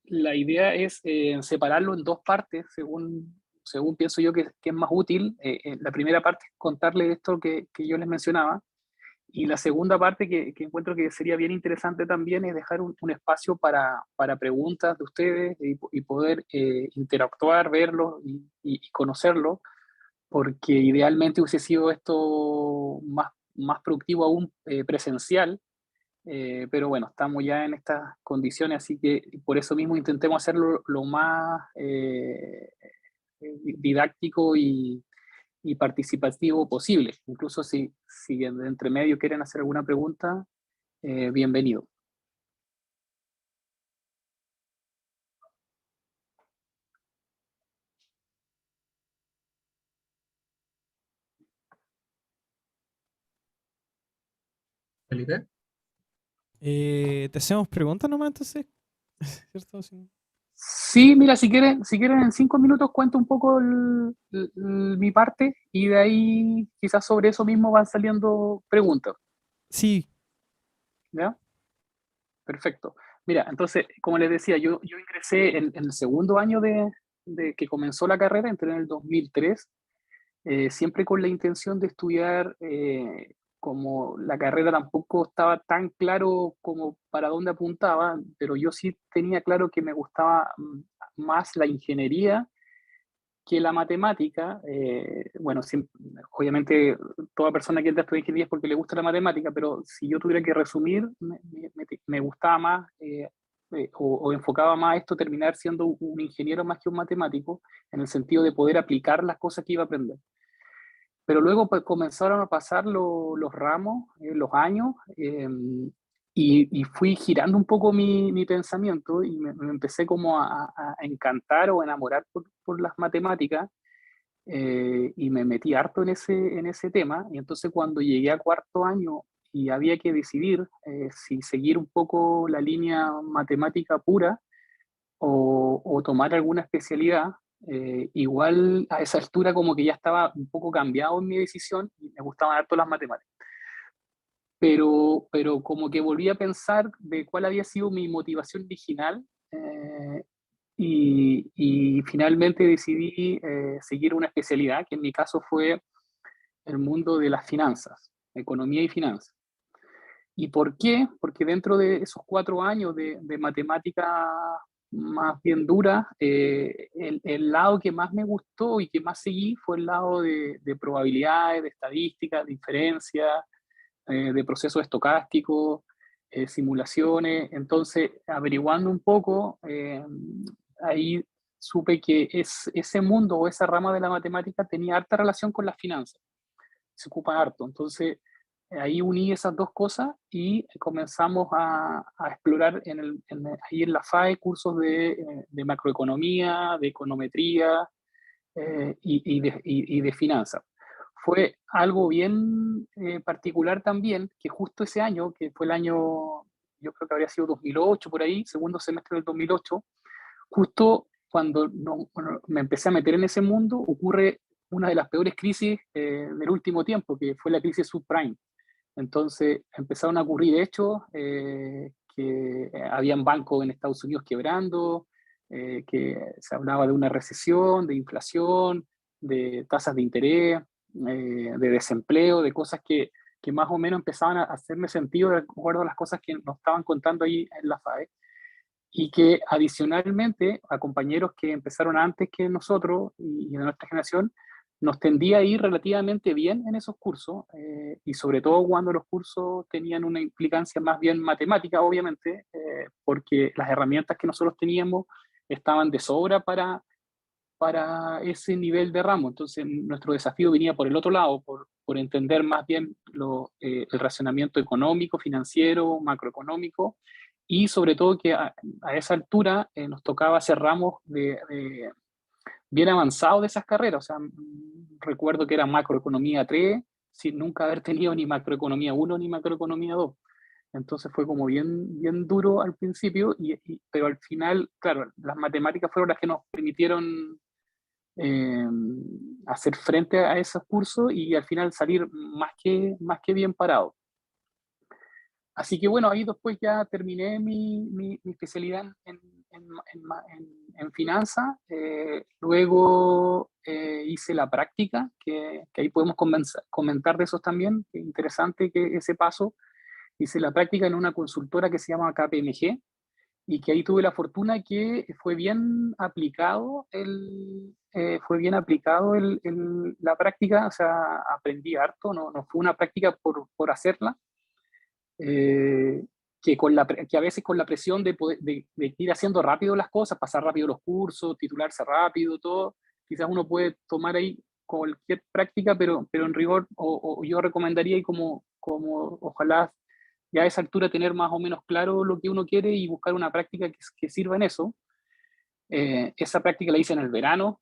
La idea es separarlo en dos partes, según pienso yo que es más útil. La primera parte es contarles esto que yo les mencionaba, y la segunda parte que encuentro que sería bien interesante también es dejar un espacio para preguntas de ustedes y poder interactuar, verlo y conocerlo, porque idealmente hubiese sido esto más productivo aún presencial. Pero bueno, estamos ya en estas condiciones, así que por eso mismo intentemos hacerlo lo más didáctico y participativo posible. Incluso si de entre medio quieren hacer alguna pregunta, bienvenido. Felipe. ¿Te hacemos preguntas nomás entonces? ¿Cierto? Sí. Sí, mira, si quieren en 5 minutos cuento un poco mi parte y de ahí quizás sobre eso mismo van saliendo preguntas. Sí. ¿Ya? Perfecto. Mira, entonces, como les decía, yo ingresé en el segundo año de que comenzó la carrera, entré en el 2003, siempre con la intención de estudiar, como la carrera tampoco estaba tan claro como para dónde apuntaba, pero yo sí tenía claro que me gustaba más la ingeniería que la matemática. Bueno, obviamente toda persona que entra a estudiar ingeniería es porque le gusta la matemática, pero si yo tuviera que resumir, me gustaba más o enfocaba más esto, terminar siendo un ingeniero más que un matemático, en el sentido de poder aplicar las cosas que iba a aprender. Pero luego pues, comenzaron a pasar los ramos, los años, y fui girando un poco mi pensamiento y me empecé como a encantar o enamorar por las matemáticas, y me metí harto en ese tema. Y entonces cuando llegué a cuarto año y había que decidir si seguir un poco la línea matemática pura o tomar alguna especialidad, igual a esa altura como que ya estaba un poco cambiado en mi decisión y me gustaban harto las matemáticas. Pero como que volví a pensar de cuál había sido mi motivación original, y finalmente decidí seguir una especialidad, que en mi caso fue el mundo de las finanzas, economía y finanzas. ¿Y por qué? Porque dentro de esos 4 años de matemática más bien dura, el lado que más me gustó y que más seguí fue el lado de probabilidades, de estadísticas, de inferencia, de procesos estocásticos, simulaciones. Entonces, averiguando un poco, ahí supe que ese mundo o esa rama de la matemática tenía harta relación con las finanzas, se ocupa harto. Entonces, ahí uní esas dos cosas y comenzamos a explorar ahí en la FAE cursos de macroeconomía, de econometría, y de finanzas. Fue algo bien particular también, que justo ese año, que fue el año, yo creo que habría sido 2008 por ahí, segundo semestre del 2008, justo cuando bueno, me empecé a meter en ese mundo, ocurre una de las peores crisis del último tiempo, que fue la crisis subprime. Entonces empezaron a ocurrir hechos, que habían bancos en Estados Unidos quebrando, que se hablaba de una recesión, de inflación, de tasas de interés, de desempleo, de cosas que más o menos empezaban a hacerme sentido de acuerdo a las cosas que nos estaban contando ahí en la FAE, y que adicionalmente a compañeros que empezaron antes que nosotros y de nuestra generación, nos tendía a ir relativamente bien en esos cursos, y sobre todo cuando los cursos tenían una implicancia más bien matemática, obviamente, porque las herramientas que nosotros teníamos estaban de sobra para ese nivel de ramo. Entonces, nuestro desafío venía por el otro lado, por entender más bien el racionamiento económico, financiero, macroeconómico, y sobre todo que a esa altura nos tocaba hacer ramos bien avanzados de esas carreras. O sea, recuerdo que era macroeconomía 3, sin nunca haber tenido ni macroeconomía 1 ni macroeconomía 2. Entonces fue como bien duro al principio, pero al final, claro, las matemáticas fueron las que nos permitieron eh, hacer frente a esos cursos y al final salir más que bien parado. Así que bueno, ahí después ya terminé mi especialidad en finanzas. Luego hice la práctica, que ahí podemos comentar de esos también, que interesante que ese paso. Hice la práctica en una consultora que se llama KPMG, y que ahí tuve la fortuna que la práctica, o sea, aprendí harto, no fue una práctica por hacerla, eh, que a veces con la presión de ir haciendo rápido las cosas, pasar rápido los cursos, titularse rápido, todo, quizás uno puede tomar ahí cualquier práctica, pero en rigor, o yo recomendaría y como ojalá ya a esa altura tener más o menos claro lo que uno quiere y buscar una práctica que sirva en eso. Esa práctica la hice en el verano,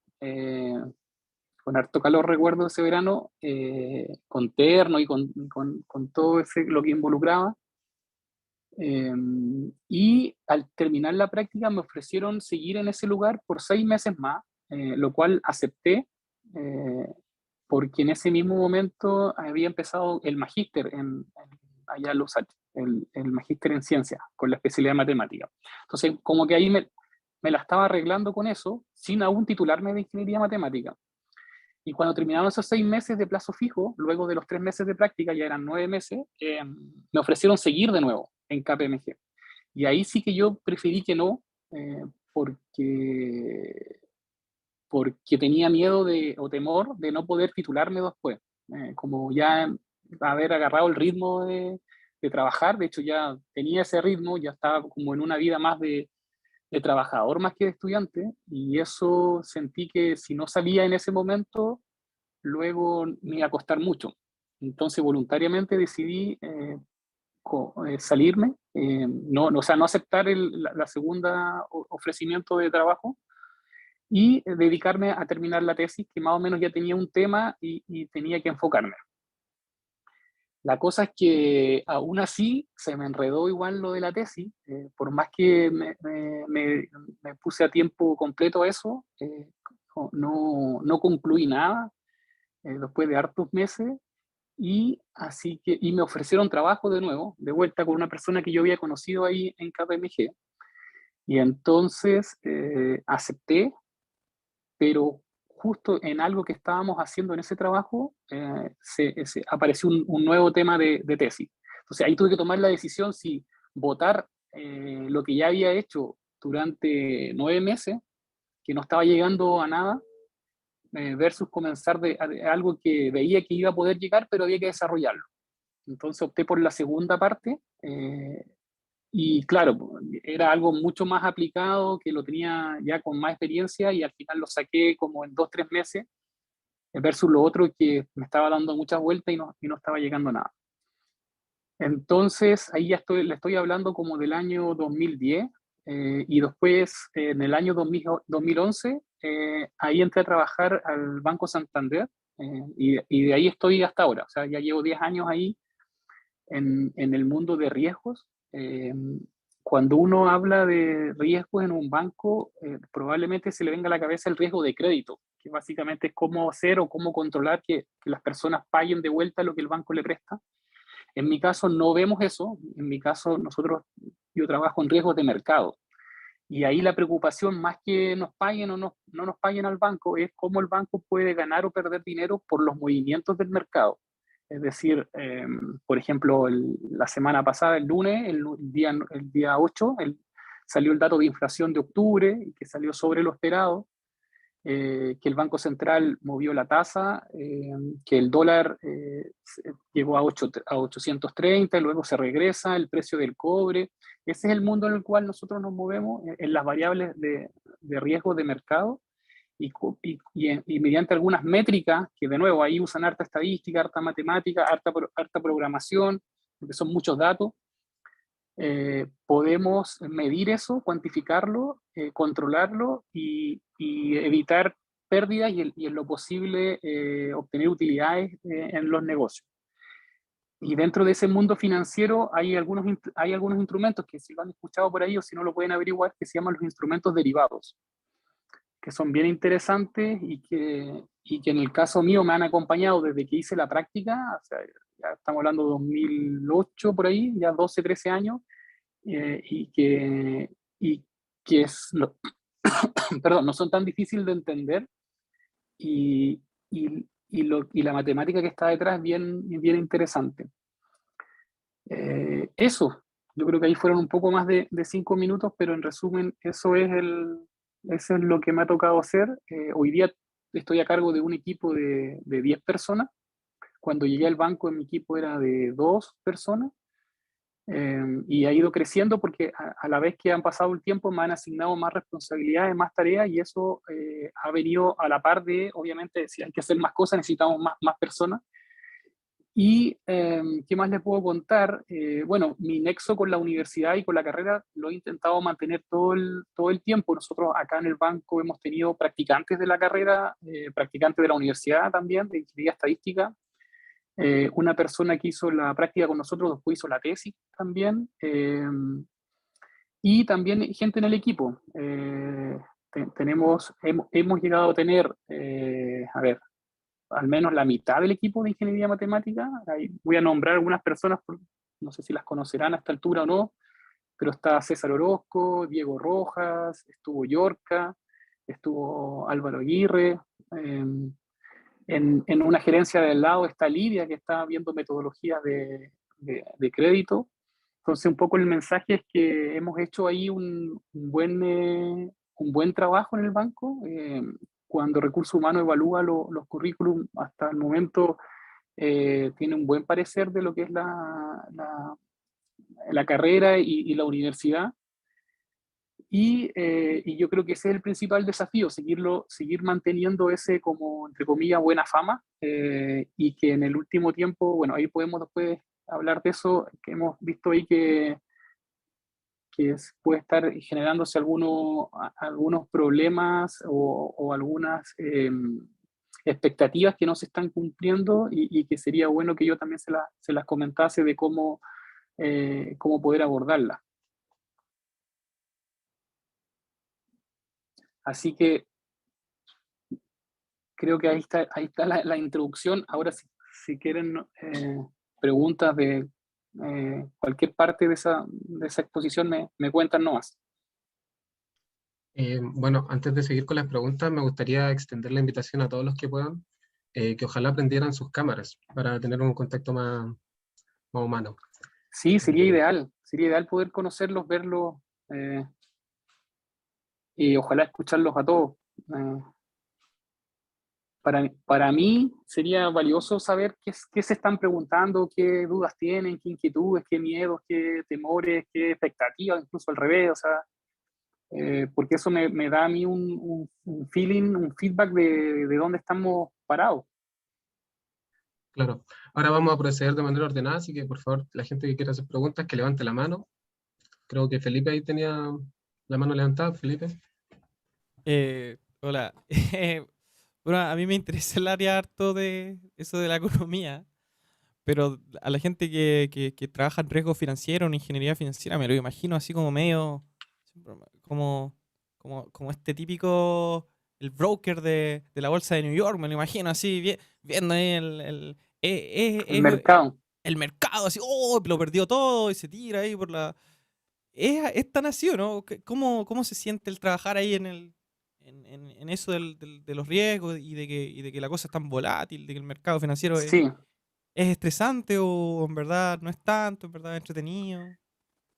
con harto calor recuerdo ese verano, con terno y con todo lo que involucraba. Y al terminar la práctica me ofrecieron seguir en ese lugar por 6 meses más, lo cual acepté, eh, porque en ese mismo momento había empezado el magíster allá en Lusach, el magíster en ciencias, con la especialidad de matemática. Entonces, como que ahí me la estaba arreglando con eso, sin aún titularme de ingeniería matemática. Y cuando terminaron esos 6 meses de plazo fijo, luego de los 3 meses de práctica, ya eran 9 meses, me ofrecieron seguir de nuevo en KPMG. Y ahí sí que yo preferí que no, eh, porque, porque tenía miedo o temor de no poder titularme después. Como ya haber agarrado el ritmo de trabajar, de hecho ya tenía ese ritmo, ya estaba como en una vida más de trabajador más que de estudiante, y eso sentí que si no salía en ese momento, luego me iba a costar mucho. Entonces voluntariamente decidí salirme, o sea, no aceptar la segunda ofrecimiento de trabajo y dedicarme a terminar la tesis, que más o menos ya tenía un tema y tenía que enfocarme. La cosa es que aún así se me enredó igual lo de la tesis, por más que me puse a tiempo completo a eso, no concluí nada después de hartos meses. Y me ofrecieron trabajo de nuevo, de vuelta con una persona que yo había conocido ahí en KPMG. Y entonces acepté, pero justo en algo que estábamos haciendo en ese trabajo, apareció un nuevo tema de tesis. Entonces ahí tuve que tomar la decisión si votar lo que ya había hecho durante 9 meses, que no estaba llegando a nada, versus comenzar de algo que veía que iba a poder llegar, pero había que desarrollarlo. Entonces opté por la segunda parte, y claro, era algo mucho más aplicado, que lo tenía ya con más experiencia, y al final lo saqué como en 2 o 3 meses, versus lo otro que me estaba dando muchas vueltas y no estaba llegando a nada. Entonces ahí ya le estoy hablando como del año 2010, y después en el año 2011 ahí entré a trabajar al Banco Santander, y de ahí estoy hasta ahora, o sea, ya llevo 10 años ahí en el mundo de riesgos. Cuando uno habla de riesgos en un banco, probablemente se le venga a la cabeza el riesgo de crédito, que básicamente es cómo hacer o cómo controlar que las personas paguen de vuelta lo que el banco le presta. En mi caso no vemos eso. En mi caso yo trabajo en riesgos de mercado. Y ahí la preocupación, más que nos paguen o no nos paguen al banco, es cómo el banco puede ganar o perder dinero por los movimientos del mercado. Es decir, por ejemplo, la semana pasada, el lunes, el día 8, salió el dato de inflación de octubre, que salió sobre lo esperado, que el Banco Central movió la tasa, que el dólar llegó a 830, y luego se regresa el precio del cobre. Ese es el mundo en el cual nosotros nos movemos, en las variables de riesgo de mercado, y mediante algunas métricas, que de nuevo ahí usan harta estadística, harta matemática, harta programación, porque son muchos datos. Podemos medir eso, cuantificarlo, controlarlo y evitar pérdidas, y en lo posible obtener utilidades en los negocios. Y dentro de ese mundo financiero hay algunos instrumentos que, si lo han escuchado por ahí o si no lo pueden averiguar, que se llaman los instrumentos derivados, que son bien interesantes y que en el caso mío me han acompañado desde que hice la práctica. O sea, ya estamos hablando de 2008 por ahí, ya 12, 13 años, y que perdón, no son tan difíciles de entender y, y la matemática que está detrás es bien interesante. Eso, yo creo que ahí fueron un poco más de 5 minutos, pero en resumen, eso es lo que me ha tocado hacer. Hoy día estoy a cargo de un equipo de 10 personas. Cuando llegué al banco, mi equipo era de 2 personas. Y ha ido creciendo porque a la vez que han pasado el tiempo me han asignado más responsabilidades, más tareas, y eso ha venido a la par de, obviamente, si hay que hacer más cosas, necesitamos más personas. Y qué más les puedo contar. Bueno, mi nexo con la universidad y con la carrera lo he intentado mantener todo el tiempo. Nosotros acá en el banco hemos tenido practicantes de la carrera, practicantes de la universidad también, de ingeniería estadística. Una persona que hizo la práctica con nosotros después hizo la tesis también. Y también gente en el equipo. Hemos llegado a tener, a ver, al menos la mitad del equipo de ingeniería matemática. Ahí voy a nombrar algunas personas, no sé si las conocerán a esta altura o no, pero está César Orozco, Diego Rojas, estuvo Yorca, estuvo Álvaro Aguirre. En una gerencia del lado está Lidia, que está viendo metodologías de crédito. Entonces, un poco el mensaje es que hemos hecho ahí un buen trabajo en el banco. Cuando Recursos Humanos evalúa los currículum, hasta el momento tiene un buen parecer de lo que es la carrera y la universidad. Y yo creo que ese es el principal desafío, seguir manteniendo ese, como, entre comillas, buena fama, y que en el último tiempo, bueno, ahí podemos después hablar de eso, que hemos visto ahí que puede estar generándose algunos problemas o algunas expectativas que no se están cumpliendo, y que sería bueno que yo también se las comentase de cómo poder abordarlas. Así que creo que ahí está la introducción. Ahora, si quieren preguntas de cualquier parte de esa exposición, me cuentan nomás. Bueno, antes de seguir con las preguntas, me gustaría extender la invitación a todos los que puedan, que ojalá prendieran sus cámaras para tener un contacto más humano. Sí, sería ideal poder conocerlos, verlos, y ojalá escucharlos a todos. Eh, para mí sería valioso saber qué se están preguntando, qué dudas tienen, qué inquietudes, qué miedos, qué temores, qué expectativas, incluso al revés. O sea, porque eso me da a mí un feeling, un feedback de dónde estamos parados. Claro. Ahora vamos a proceder de manera ordenada, así que por favor, la gente que quiera hacer preguntas, que levante la mano. Creo que Felipe ahí tenía la mano levantada. Felipe. Hola. Bueno, a mí me interesa el área harto de eso de la economía, pero a la gente que trabaja en riesgo financiero, en ingeniería financiera, me lo imagino así como medio, como, como este típico, el broker de la bolsa de New York, me lo imagino así, viendo ahí El mercado. el mercado, así, oh, lo perdió todo y se tira ahí por la... Es tan así, ¿o no? ¿Cómo se siente el trabajar ahí en eso de los riesgos y de que la cosa es tan volátil, de que el mercado financiero Sí, es estresante o en verdad no es tanto, en verdad es entretenido?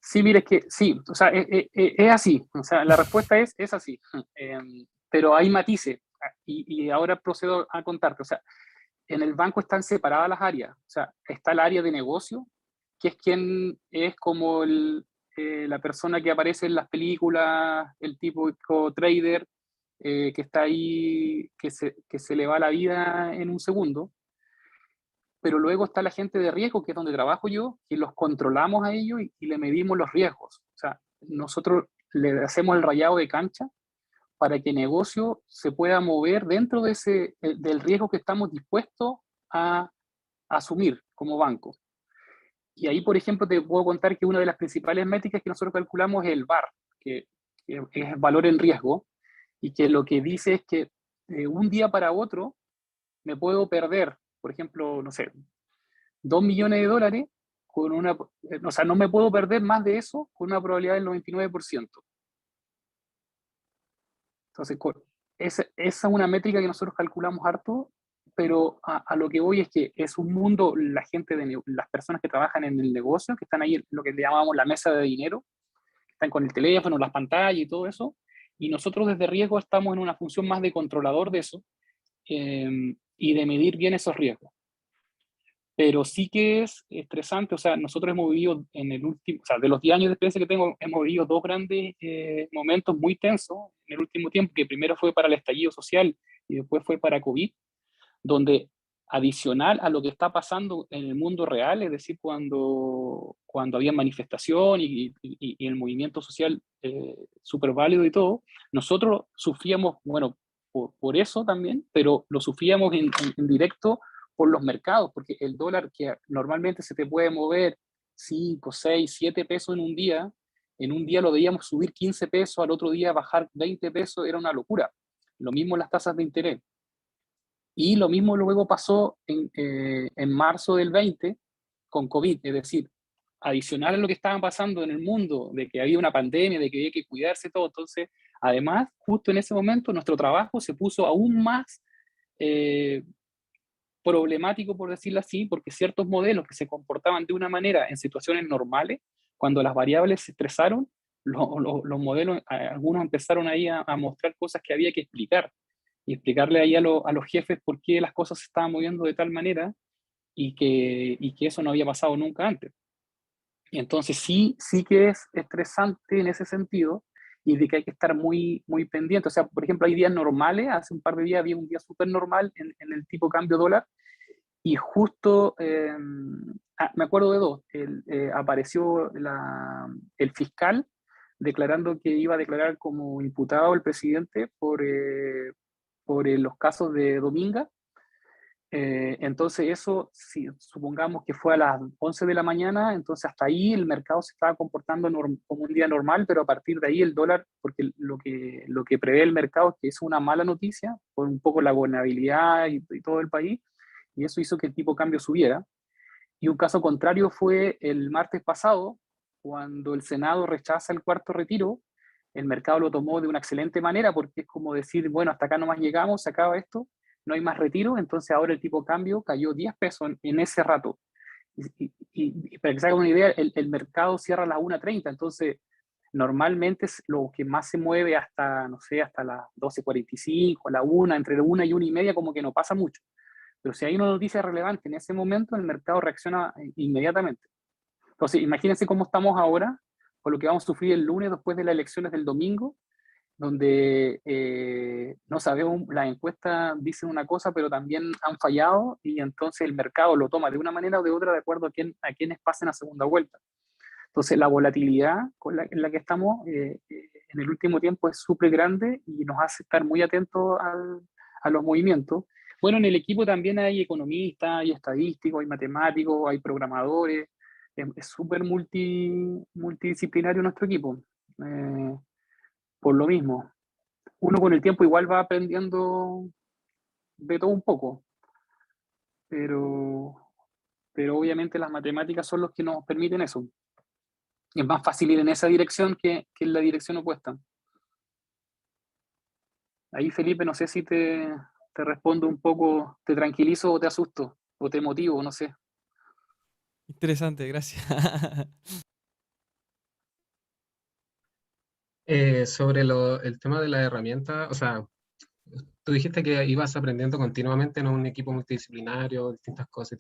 sí, mire, es que sí, o sea, es así. O sea, la respuesta es así. Pero hay matices, y ahora procedo a contarte. O sea, en el banco están separadas las áreas. O sea, está el área de negocio, que es quien es como la persona que aparece en las películas, el típico trader, que está ahí, que se le va la vida en un segundo. Pero luego está la gente de riesgo, que es donde trabajo yo, y los controlamos a ellos y le medimos los riesgos. O sea, nosotros le hacemos el rayado de cancha para que el negocio se pueda mover dentro del riesgo que estamos dispuestos a asumir como banco. Y ahí, por ejemplo, te puedo contar que una de las principales métricas que nosotros calculamos es el VAR, que es valor en riesgo, y que lo que dice es que de un día para otro me puedo perder, por ejemplo, no sé, 2 millones de dólares, o sea, no me puedo perder más de eso con una probabilidad del 99%. Entonces, esa es una métrica que nosotros calculamos harto, pero a lo que voy es que es un mundo, las personas que trabajan en el negocio, que están ahí en lo que le llamamos la mesa de dinero, que están con el teléfono, las pantallas y todo eso, y nosotros desde riesgo estamos en una función más de controlador de eso, y de medir bien esos riesgos. Pero sí que es estresante, o sea, nosotros hemos vivido en el último, o sea, de los 10 años de experiencia que tengo, hemos vivido dos grandes momentos muy tensos en el último tiempo, que primero fue para el estallido social y después fue para COVID, donde adicional a lo que está pasando en el mundo real, es decir, cuando había manifestación y el movimiento social súper válido y todo, nosotros sufríamos, bueno, por eso también, pero lo sufríamos en directo por los mercados, porque el dólar que normalmente se te puede mover 5, 6, 7 pesos en un día lo veíamos subir 15 pesos, al otro día bajar 20 pesos, era una locura. Lo mismo las tasas de interés. Y lo mismo luego pasó en marzo del 20 con COVID, es decir, adicional a lo que estaba pasando en el mundo, de que había una pandemia, de que había que cuidarse todo, entonces, además, justo en ese momento, nuestro trabajo se puso aún más eh, problemático, por decirlo así, porque ciertos modelos que se comportaban de una manera en situaciones normales, cuando las variables se estresaron, los modelos, algunos empezaron ahí a mostrar cosas que había que explicar y explicarle ahí a los jefes por qué las cosas se estaban moviendo de tal manera y que eso no había pasado nunca antes. Y entonces sí que es estresante en ese sentido y de que hay que estar muy, muy pendiente. O sea, por ejemplo, hay días normales, hace un par de días había un día súper normal en el tipo cambio dólar y justo, me acuerdo de dos, apareció el fiscal declarando que iba a declarar como imputado el presidente por los casos de Dominga. Entonces eso, si supongamos que fue a las 11 de la mañana, entonces hasta ahí el mercado se estaba comportando como un día normal, pero a partir de ahí el dólar, porque lo que prevé el mercado es que es una mala noticia, por un poco la gobernabilidad y todo el país, y eso hizo que el tipo de cambio subiera. Y un caso contrario fue el martes pasado, cuando el Senado rechaza el cuarto retiro, el mercado lo tomó de una excelente manera porque es como decir, bueno, hasta acá nomás llegamos, se acaba esto, no hay más retiro, entonces ahora el tipo de cambio cayó 10 pesos en ese rato. Y para que se hagan una idea, el mercado cierra a las 1:30, entonces normalmente es lo que más se mueve hasta, no sé, hasta las 12:45, la 1, entre la 1 y 1:30, como que no pasa mucho. Pero si hay una noticia relevante en ese momento, el mercado reacciona inmediatamente. Entonces, imagínense cómo estamos ahora, con lo que vamos a sufrir el lunes después de las elecciones del domingo, donde no sabemos, las encuestas dicen una cosa, pero también han fallado y entonces el mercado lo toma de una manera o de otra de acuerdo a quienes pasen a segunda vuelta. Entonces, la volatilidad en la que estamos en el último tiempo es súper grande y nos hace estar muy atentos a los movimientos. Bueno, en el equipo también hay economistas, hay estadísticos, hay matemáticos, hay programadores. Es súper multidisciplinario nuestro equipo. Eh, por lo mismo, uno con el tiempo igual va aprendiendo de todo un poco, pero, pero obviamente las matemáticas son los que nos permiten eso. Es más fácil ir en esa dirección que en la dirección opuesta. Ahí, Felipe, no sé si te respondo un poco, te tranquilizo o te asusto, o te motivo, no sé. Interesante, gracias. Sobre el tema de la herramienta, o sea, tú dijiste que ibas aprendiendo continuamente en un equipo multidisciplinario, distintas cosas.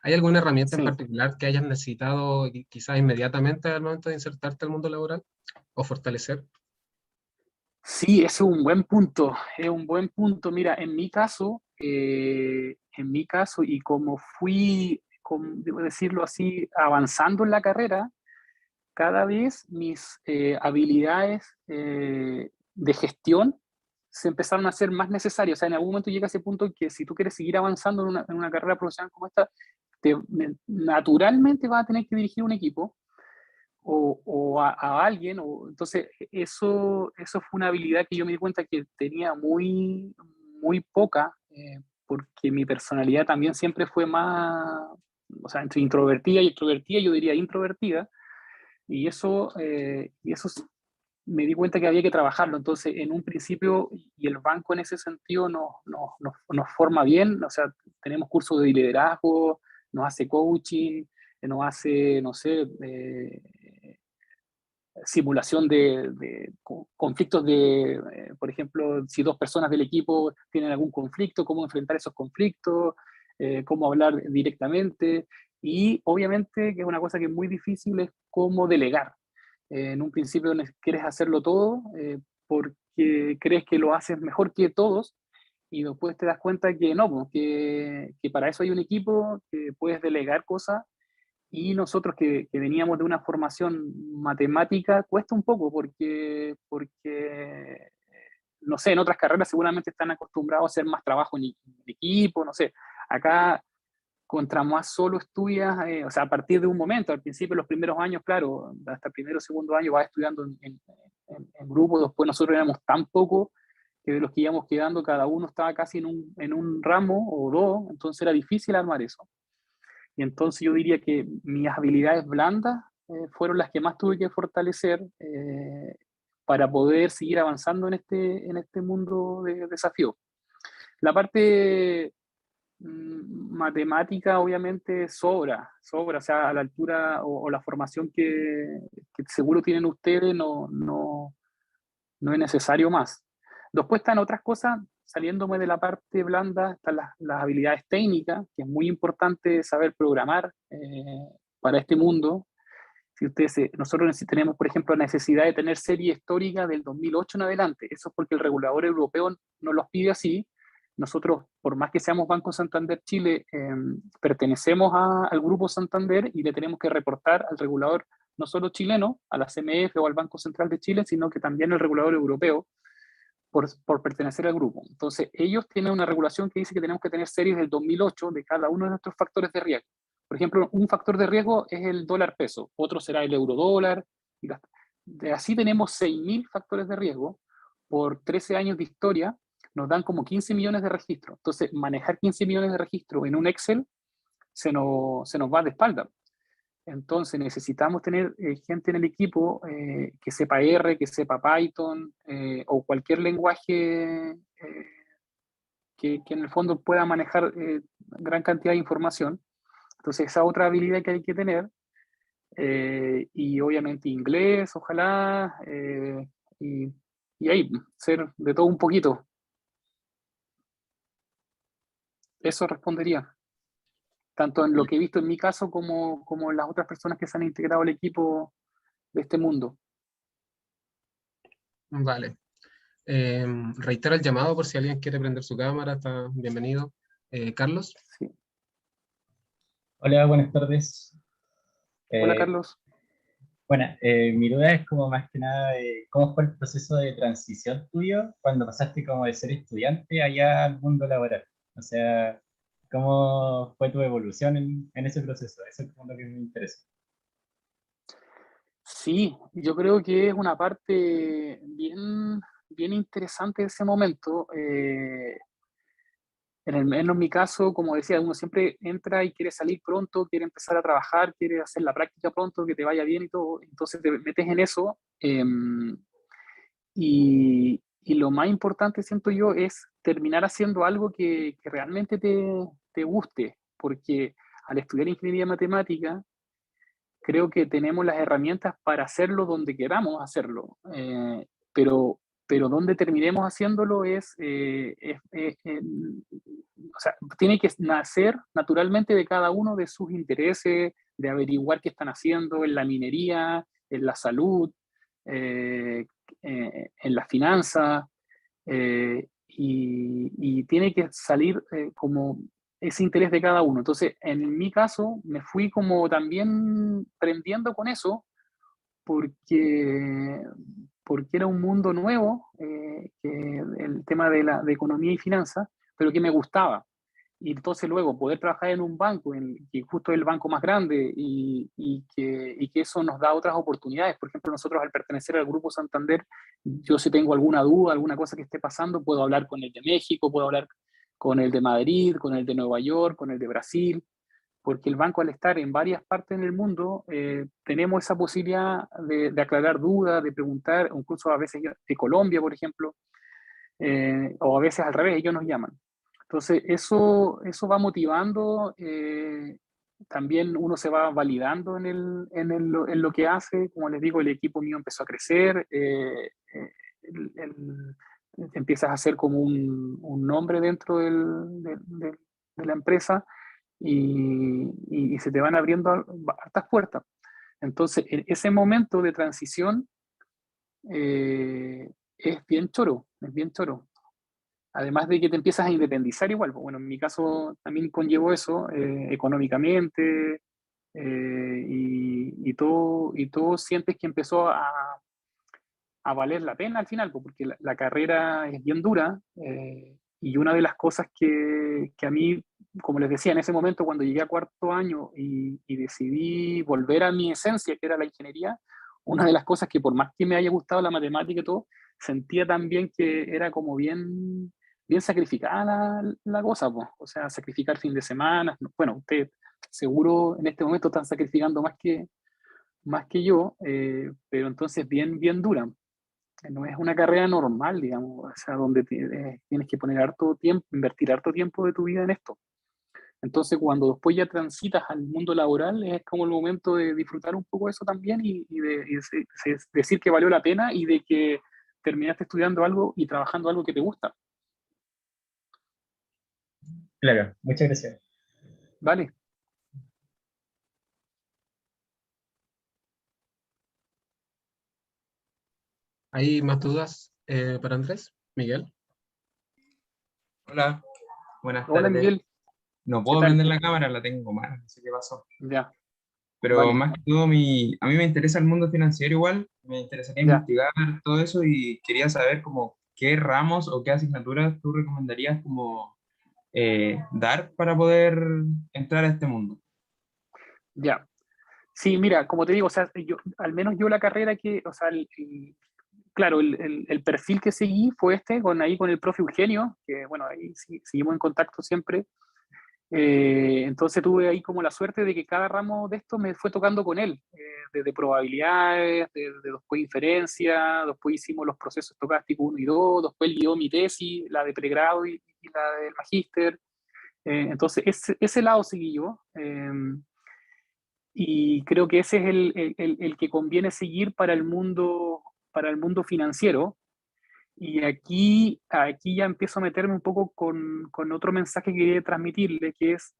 ¿Hay alguna herramienta en Sí, particular que hayas necesitado quizás inmediatamente al momento de insertarte al mundo laboral o fortalecer? sí, ese es un buen punto, es un buen punto. Mira, en mi caso, y como fui, debo decirlo así, avanzando en la carrera, cada vez mis habilidades de gestión se empezaron a hacer más necesarias. O sea, en algún momento llega ese punto en que si tú quieres seguir avanzando en una carrera profesional como esta, naturalmente vas a tener que dirigir un equipo a alguien. Entonces, eso fue una habilidad que yo me di cuenta que tenía muy poca, porque mi personalidad también siempre fue más o sea, entre introvertida y extrovertida, yo diría introvertida, y eso me di cuenta que había que trabajarlo. Entonces, en un principio, y el banco en ese sentido nos forma bien, o sea, tenemos cursos de liderazgo, nos hace coaching, nos hace, no sé, simulación de conflictos por ejemplo, si dos personas del equipo tienen algún conflicto, cómo enfrentar esos conflictos, cómo hablar directamente, y obviamente que es una cosa que es muy difícil, es cómo delegar. En un principio quieres hacerlo todo porque crees que lo haces mejor que todos, y después te das cuenta que no, pues, que para eso hay un equipo, que puedes delegar cosas, y nosotros que veníamos de una formación matemática, cuesta un poco porque, no sé, en otras carreras seguramente están acostumbrados a hacer más trabajo en equipo, no sé. Acá, contra más solo estudias, o sea, a partir de un momento, al principio, los primeros años, claro, hasta el primero o segundo año vas estudiando en grupo, después nosotros éramos tan pocos que de los que íbamos quedando, cada uno estaba casi en un ramo o dos, entonces era difícil armar eso. Y entonces yo diría que mis habilidades blandas fueron las que más tuve que fortalecer para poder seguir avanzando en este mundo de desafío. La parte matemática obviamente sobra, o sea, a la altura o la formación que seguro tienen ustedes, no es necesario más. Después están otras cosas, saliéndome de la parte blanda, están las habilidades técnicas, que es muy importante saber programar para este mundo. Si nosotros tenemos, por ejemplo, la necesidad de tener serie histórica del 2008 en adelante. Eso es porque el regulador europeo nos los pide así. Nosotros, por más que seamos Banco Santander Chile, pertenecemos al Grupo Santander y le tenemos que reportar al regulador no solo chileno, a la CMF o al Banco Central de Chile, sino que también al regulador europeo por pertenecer al grupo. Entonces, ellos tienen una regulación que dice que tenemos que tener series del 2008 de cada uno de nuestros factores de riesgo. Por ejemplo, un factor de riesgo es el dólar peso, otro será el euro dólar. Así tenemos 6.000 factores de riesgo. Por 13 años de historia nos dan como 15 millones de registros. Entonces, manejar 15 millones de registros en un Excel se nos va de espalda. Entonces necesitamos tener gente en el equipo que sepa R, que sepa Python o cualquier lenguaje que en el fondo pueda manejar gran cantidad de información. Entonces esa otra habilidad que hay que tener, y obviamente inglés, ojalá, y ahí ser de todo un poquito. Eso respondería, tanto en lo que he visto en mi caso como en las otras personas que se han integrado al equipo de este mundo. Vale. Reitero el llamado por si alguien quiere prender su cámara, está bienvenido. Carlos. Sí. Hola, buenas tardes. Hola, Carlos. Bueno, mi duda es como más que nada de cómo fue el proceso de transición tuyo cuando pasaste como de ser estudiante allá al mundo laboral. O sea, ¿cómo fue tu evolución en ese proceso? Eso es como lo que me interesa. Sí, yo creo que es una parte bien, bien interesante de ese momento. En mi caso, como decía, uno siempre entra y quiere salir pronto, quiere empezar a trabajar, quiere hacer la práctica pronto, que te vaya bien y todo. Entonces te metes en eso. Y lo más importante, siento yo, es terminar haciendo algo que realmente te guste, porque al estudiar ingeniería matemática, creo que tenemos las herramientas para hacerlo donde queramos hacerlo, pero donde terminemos haciéndolo o sea, tiene que nacer naturalmente de cada uno de sus intereses, de averiguar qué están haciendo en la minería, en la salud, en la finanza, y tiene que salir como ese interés de cada uno. Entonces, en mi caso, me fui como también prendiendo con eso, porque, porque era un mundo nuevo, el tema de economía y finanzas, pero que me gustaba. Y entonces luego poder trabajar en un banco, que justo es el banco más grande, y que eso nos da otras oportunidades. Por ejemplo, nosotros al pertenecer al Grupo Santander, yo si tengo alguna duda, alguna cosa que esté pasando, puedo hablar con el de México, puedo hablar con el de Madrid, con el de Nueva York, con el de Brasil. porque el banco, al estar en varias partes en el mundo, tenemos esa posibilidad de aclarar dudas, de preguntar, incluso a veces de Colombia, por ejemplo, o a veces al revés, ellos nos llaman. Entonces, eso va motivando, también uno se va validando en lo que hace. Como les digo, el equipo mío empezó a crecer, el- el- empiezas a ser como un nombre dentro de la empresa, y se te van abriendo hartas puertas. Entonces, en ese momento de transición, es bien choro, es bien choro. Además de que te empiezas a independizar igual. Bueno, en mi caso también conllevó eso, económicamente, y todo sientes que empezó a valer la pena al final, porque la carrera es bien dura, y una de las cosas que a mí, como les decía, en ese momento cuando llegué a cuarto año y decidí volver a mi esencia, que era la ingeniería, una de las cosas que, por más que me haya gustado la matemática y todo, sentía también que era como bien sacrificada la cosa, pues. O sea, sacrificar fin de semana. Bueno, ustedes seguro en este momento están sacrificando más que yo, pero entonces bien dura. No es una carrera normal, digamos, o sea, donde tienes que poner harto tiempo, invertir harto tiempo de tu vida en esto. Entonces, cuando después ya transitas al mundo laboral, es como el momento de disfrutar un poco eso también, y decir que valió la pena, y de que terminaste estudiando algo y trabajando algo que te gusta. Claro, muchas gracias. ¿Vale? ¿Hay más dudas para Andrés? Miguel. Hola, buenas Hola, tardes. Miguel. No ¿Qué puedo tal? prender la cámara, la tengo mal, no sé qué pasó. Ya, Pero vale, más que todo, a mí me interesa el mundo financiero igual, me interesaría ya. investigar todo eso y quería saber como qué ramos o qué asignaturas tú recomendarías como dar para poder entrar a este mundo. Ya. Sí, mira, como te digo, o sea, al menos yo la carrera o sea, claro, el perfil que seguí fue ahí con el profe Eugenio, que bueno, ahí seguimos en contacto siempre. Entonces tuve ahí como la suerte de que cada ramo de esto me fue tocando con él, desde probabilidades, de después inferencia, después hicimos los procesos estocásticos 1 y 2, después él guió mi tesis, la de pregrado y la del magíster. Entonces ese lado seguí yo. Y creo que ese es el que conviene seguir para el mundo financiero. Y aquí ya empiezo a meterme un poco con otro mensaje que quería transmitirle, que es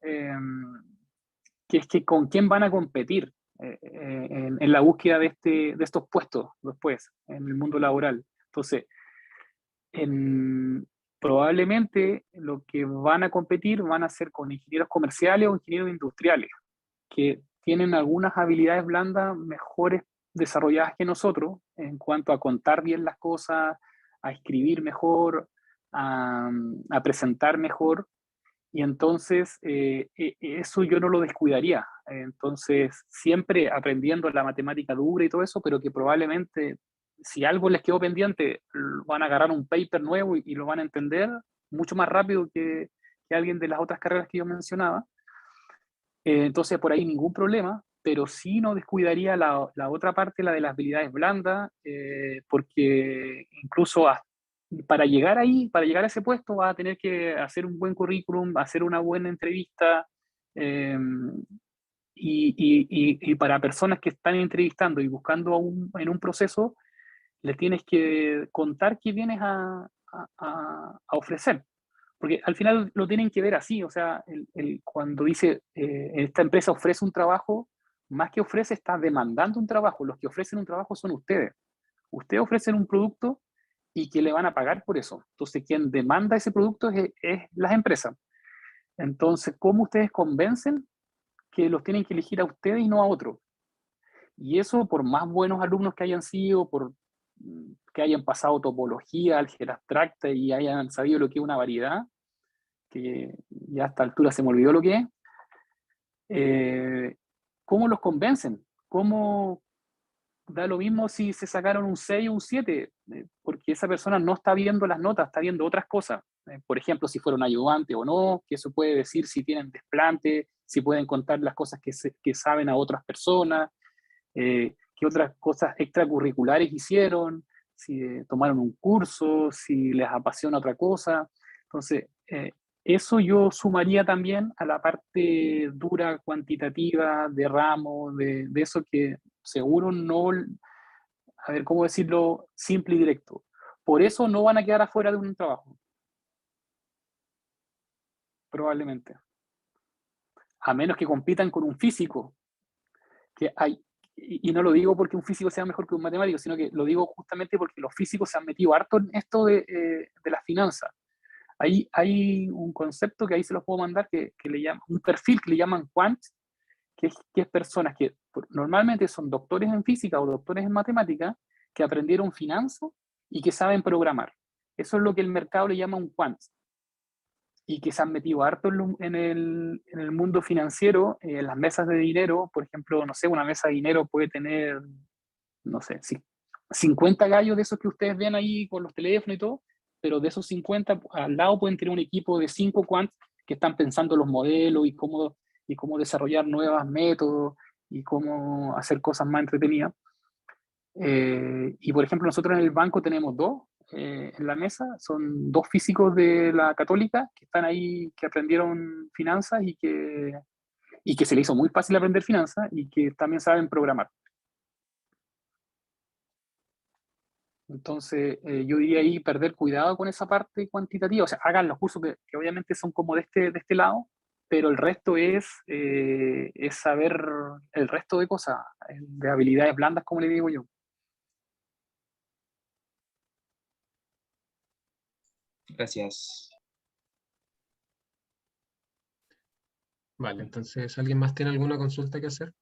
que con quién van a competir, en la búsqueda de estos puestos después, en el mundo laboral. Entonces, en- probablemente lo que van a competir van a ser con ingenieros comerciales o ingenieros industriales, que tienen algunas habilidades blandas mejores desarrolladas que nosotros, en cuanto a contar bien las cosas, a escribir mejor, a presentar mejor. Y entonces, eso yo no lo descuidaría. Entonces, siempre aprendiendo la matemática dura y todo eso, pero que probablemente, si algo les quedó pendiente, van a agarrar un paper nuevo y lo van a entender mucho más rápido que alguien de las otras carreras que yo mencionaba. Entonces, por ahí ningún problema, pero sí no descuidaría la otra parte, la de las habilidades blandas, porque incluso para llegar ahí, para llegar a ese puesto, vas a tener que hacer un buen currículum, hacer una buena entrevista, eh, y para personas que están entrevistando y buscando en un proceso, le tienes que contar qué vienes a ofrecer. Porque al final lo tienen que ver así, o sea, cuando dice, esta empresa ofrece un trabajo, más que ofrece, está demandando un trabajo. Los que ofrecen un trabajo son ustedes. Ustedes ofrecen un producto y que le van a pagar por eso. Entonces, quien demanda ese producto es las empresas. Entonces, ¿cómo ustedes convencen que los tienen que elegir a ustedes y no a otros? Y eso, por más buenos alumnos que hayan sido, por que hayan pasado topología, álgebra abstracta y hayan sabido lo que es una variedad, que ya a esta altura se me olvidó lo que es, ¿cómo los convencen? ¿Cómo da lo mismo si se sacaron un 6 o un 7? Porque porque esa persona no está viendo las notas, está viendo otras cosas. Por ejemplo, si fueron ayudante o no, que eso puede decir si tienen desplante, si pueden contar las cosas que saben a otras personas, qué otras cosas extracurriculares hicieron, si tomaron un curso, si les apasiona otra cosa. Entonces, eso yo sumaría también a la parte dura, cuantitativa, de ramo, de eso que seguro no, a ver, ¿cómo decirlo? Simple y directo. Por eso no van a quedar afuera de un trabajo, probablemente. A menos que compitan con un físico, que hay, y no lo digo porque un físico sea mejor que un matemático, sino que lo digo justamente porque los físicos se han metido harto en esto de las finanzas. Ahí hay un concepto que ahí se los puedo mandar, que le llaman, un perfil que le llaman quant, que es personas que normalmente son doctores en física o doctores en matemática, que aprendieron finanzas y que saben programar. Eso es lo que el mercado le llama un quant. Y que se han metido harto en el mundo financiero, en las mesas de dinero. Por ejemplo, no sé, una mesa de dinero puede tener, no sé, 50 gallos de esos que ustedes ven ahí con los teléfonos y todo, pero de esos 50, al lado pueden tener un equipo de 5 quants que están pensando los modelos y cómo desarrollar nuevos métodos y cómo hacer cosas más entretenidas. Y por ejemplo, nosotros en el banco tenemos dos en la mesa, son dos físicos de la Católica que están ahí, que aprendieron finanzas y que se les hizo muy fácil aprender finanzas y que también saben programar. Entonces, yo diría ahí perder cuidado con esa parte cuantitativa. O sea, hagan los cursos que obviamente son como de este lado, pero el resto es saber el resto de cosas, de habilidades blandas, como le digo yo. Gracias. Vale, entonces, ¿alguien más tiene alguna consulta que hacer?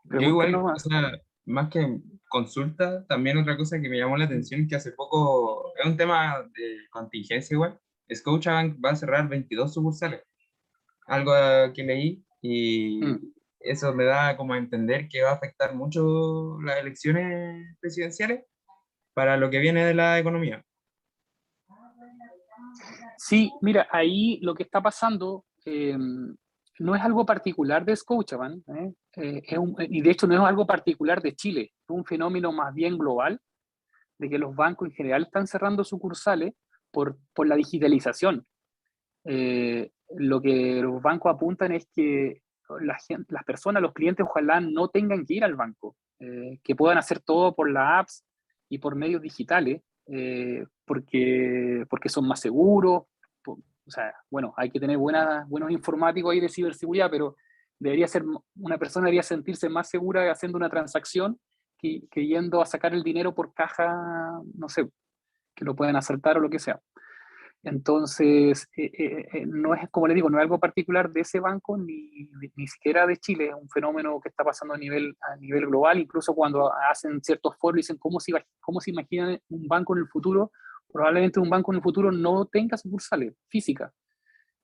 Yo igual, Pregúntenos o más. sea, más que consulta, también otra cosa que me llamó la atención es que hace poco, es un tema de contingencia igual, Scotiabank va a cerrar 22 sucursales, algo que leí, y Mm. eso me da como a entender que va a afectar mucho las elecciones presidenciales para lo que viene de la economía. Sí, mira, ahí lo que está pasando no es algo particular de Scotiabank, y de hecho no es algo particular de Chile, es un fenómeno más bien global de que los bancos en general están cerrando sucursales por la digitalización. Lo que los bancos apuntan es que las personas, los clientes, ojalá no tengan que ir al banco, que puedan hacer todo por las apps y por medios digitales, porque son más seguros. O sea, bueno, hay que tener buenos informáticos ahí de ciberseguridad, pero una persona debería sentirse más segura haciendo una transacción que yendo a sacar el dinero por caja, no sé, que lo puedan asaltar o lo que sea. Entonces, no es, como le digo, no es algo particular de ese banco ni siquiera de Chile, es un fenómeno que está pasando a nivel global. Incluso cuando hacen ciertos foros y dicen cómo se imaginan un banco en el futuro, probablemente un banco en el futuro no tenga sucursales físicas.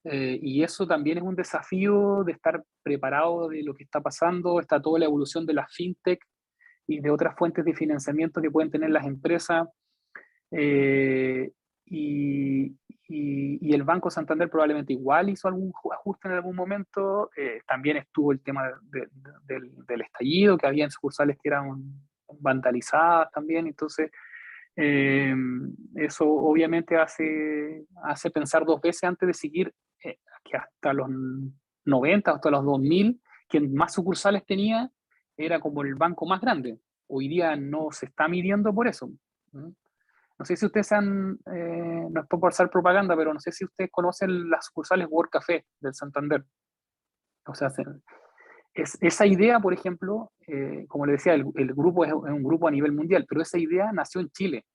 Y eso también es un desafío de estar preparado de lo que está pasando. Está toda la evolución de las fintech y de otras fuentes de financiamiento que pueden tener las empresas. Eh, y el Banco Santander probablemente igual hizo algún ajuste en algún momento. También estuvo el tema del estallido, que había sucursales que eran vandalizadas también. Entonces, eh, eso obviamente hace pensar dos veces antes de seguir, que hasta los 90, hasta los 2000, quien más sucursales tenía era como el banco más grande. Hoy día no se está midiendo por eso. ¿Mm? No sé si ustedes no es por hacer propaganda, pero no sé si ustedes conocen las sucursales World Café del Santander. O sea, esa idea, por ejemplo, como le decía, el grupo es un grupo a nivel mundial, pero esa idea nació en Chile.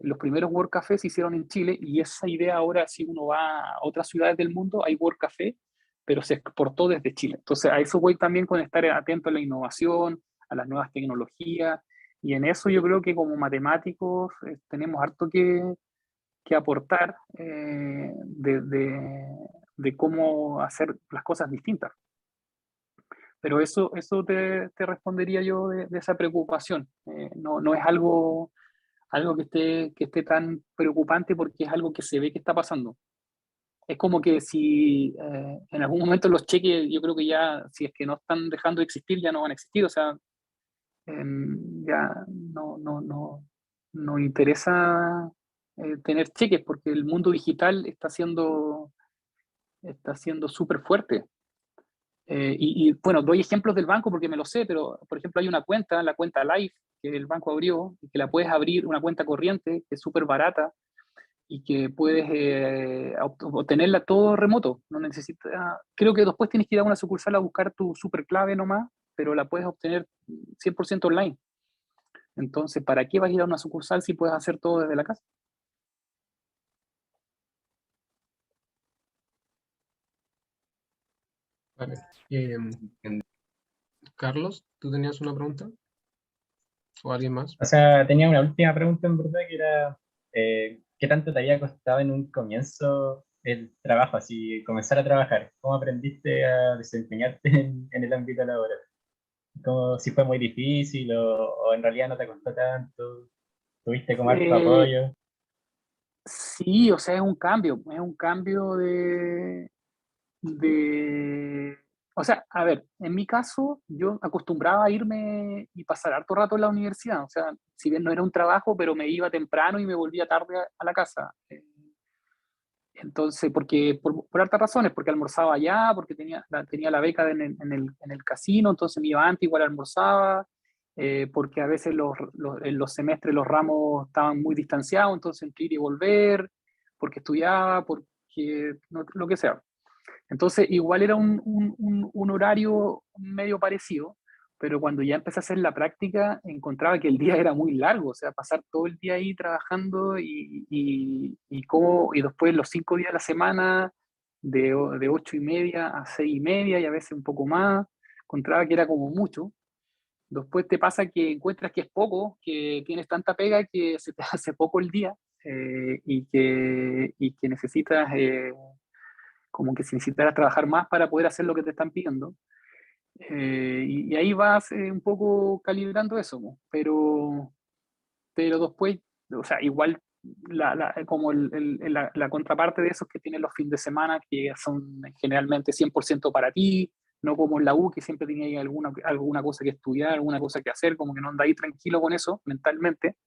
Los primeros World Café se hicieron en Chile y esa idea ahora, si uno va a otras ciudades del mundo, hay World Café, pero se exportó desde Chile. Entonces, a eso voy también con estar atento a la innovación, a las nuevas tecnologías, y en eso yo creo que como matemáticos tenemos harto que aportar de cómo hacer las cosas distintas. Pero eso te respondería yo de esa preocupación. No es algo que esté tan preocupante porque es algo que se ve que está pasando. Es como que si en algún momento los cheques, yo creo que ya, si es que no están dejando de existir, ya no van a existir. O sea, ya no interesa tener cheques porque el mundo digital está siendo súper fuerte. Bueno, doy ejemplos del banco porque me lo sé, pero por ejemplo hay una cuenta, la cuenta Life, que el banco abrió, y que la puedes abrir, una cuenta corriente, que es súper barata, y que puedes obtenerla todo remoto. No necesitas, creo que después tienes que ir a una sucursal a buscar tu super clave nomás, pero la puedes obtener 100% online. Entonces, ¿para qué vas a ir a una sucursal si puedes hacer todo desde la casa? Vale. Carlos, ¿tú tenías una pregunta? ¿O alguien más? O sea, tenía una última pregunta en verdad que era, ¿qué tanto te había costado en un comienzo el trabajo, así comenzar a trabajar? ¿Cómo aprendiste a desempeñarte en el ámbito laboral? ¿Cómo, si fue muy difícil o en realidad no te costó tanto? ¿Tuviste como harto Eh, apoyo? sí, o sea, es un cambio de... O sea, a ver, en mi caso, yo acostumbraba a irme y pasar harto rato en la universidad. O sea, si bien no era un trabajo, pero me iba temprano y me volvía tarde a la casa. Entonces, porque por hartas razones, porque almorzaba allá, porque tenía la beca en el casino, entonces me iba antes, igual almorzaba, porque a veces en los semestres los ramos estaban muy distanciados, entonces entre ir y volver, porque estudiaba, porque lo que sea. Entonces, igual era un horario medio parecido, pero cuando ya empecé a hacer la práctica, encontraba que el día era muy largo, o sea, pasar todo el día ahí trabajando y después los 5 días de la semana, de 8:30 a 6:30 y a veces un poco más, encontraba que era como mucho. Después te pasa que encuentras que es poco, que tienes tanta pega que se te hace poco el día y que necesitas como que si necesitaras trabajar más para poder hacer lo que te están pidiendo. Y ahí vas un poco calibrando eso, ¿no? Pero después, o sea, igual como la contraparte de eso es que tienes los fines de semana que son generalmente 100% para ti, no como en la U que siempre tenías alguna cosa que estudiar, alguna cosa que hacer, como que no andáis tranquilo con eso mentalmente.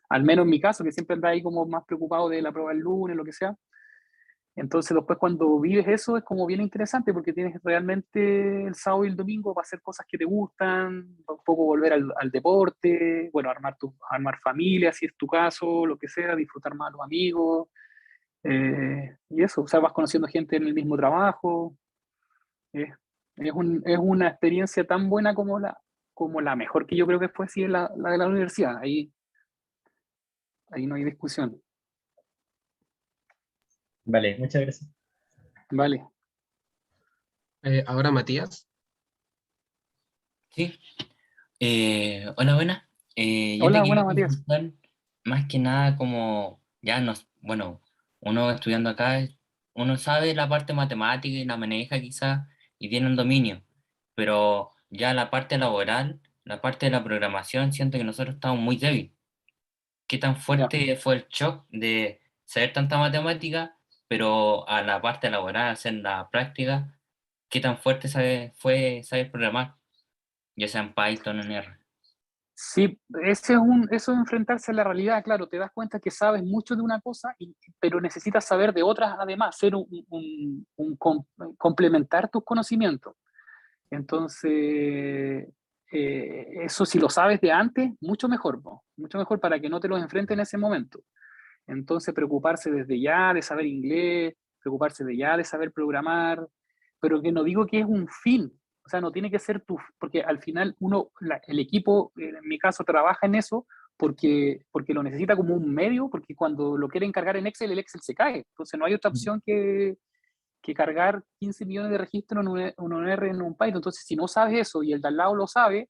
Al menos en mi caso, que siempre andáis como más preocupado de la prueba el lunes, lo que sea. Entonces después cuando vives eso es como bien interesante porque tienes realmente el sábado y el domingo para hacer cosas que te gustan, un poco volver al deporte, bueno, armar familia, si es tu caso, lo que sea, disfrutar más a los amigos, y eso, o sea, vas conociendo gente en el mismo trabajo, eh, es una experiencia tan buena como la mejor que yo creo que fue sí, la de la universidad, ahí no hay discusión, Vale, muchas gracias. ¿vale? Ahora Matías. Sí, hola, buenas. Yo te Hola, quería buenas Matías. consultar más que nada como, ya nos, bueno, uno estudiando acá, uno sabe la parte matemática y la maneja quizás y tiene un dominio, pero ya la parte laboral, la parte de la programación, siento que nosotros estamos muy débiles. ¿Qué tan Ya. fuerte fue el shock de saber tanta matemática, pero a la parte laboral, hacer la práctica, qué tan fuerte fue saber programar, ya sea en Python o en R? Sí, eso es enfrentarse a la realidad, claro, te das cuenta que sabes mucho de una cosa, pero necesitas saber de otras además, ser complementar tus conocimientos. Entonces, eso si lo sabes de antes, mucho mejor, po, mucho mejor para que no te los enfrentes en ese momento. Entonces, preocuparse desde ya de saber inglés, preocuparse de ya de saber programar, pero que no digo que es un fin, o sea, no tiene que ser porque al final el equipo, en mi caso, trabaja en eso porque lo necesita como un medio, porque cuando lo quieren cargar en Excel, el Excel se cae. Entonces, no hay otra opción que cargar 15 millones de registros en un R en un Python. Entonces, si no sabes eso y el de al lado lo sabe,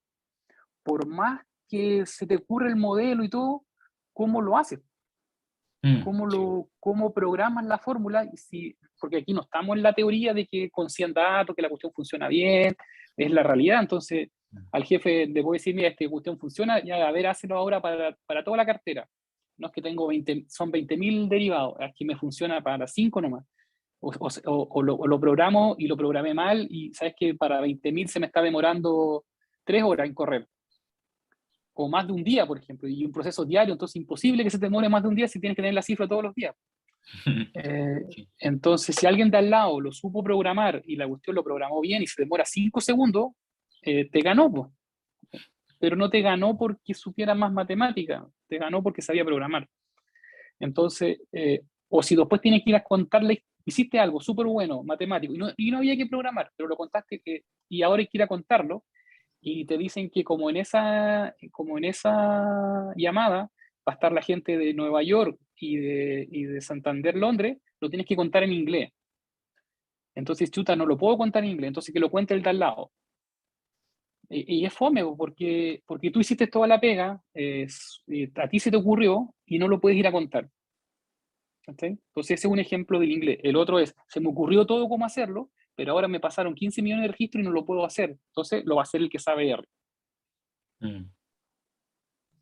por más que se te ocurra el modelo y todo, ¿cómo lo haces? cómo programas la fórmula, porque aquí no estamos en la teoría de que con 100 datos, que la cuestión funciona bien, es la realidad. Entonces, al jefe le puedo decir, mira, esta cuestión funciona, ya a ver, hazlo ahora para toda la cartera. No es que tengo 20, son 20.000 derivados, es que me funciona para 5 nomás. O lo programo y lo programé mal, y sabes que para 20.000 se me está demorando 3 horas en correr. O más de un día, por ejemplo, y un proceso diario, entonces imposible que se te demore más de un día si tienes que tener la cifra todos los días. Entonces, si alguien de al lado lo supo programar y la cuestión lo programó bien y se demora 5 segundos, te ganó, pues. Pero no te ganó porque supiera más matemática, te ganó porque sabía programar. Entonces, o si después tienes que ir a contarle, hiciste algo súper bueno, matemático, y no había que programar, pero lo contaste y ahora hay que ir a contarlo, y te dicen que como en esa llamada va a estar la gente de Nueva York y de Santander, Londres, lo tienes que contar en inglés. Entonces, chuta, no lo puedo contar en inglés, entonces que lo cuente el de al lado. Y es fome, porque tú hiciste toda la pega, a ti se te ocurrió y no lo puedes ir a contar. ¿Sí? Entonces ese es un ejemplo del inglés. El otro es, se me ocurrió todo cómo hacerlo, pero ahora me pasaron 15 millones de registros y no lo puedo hacer. Entonces lo va a hacer el que sabe R.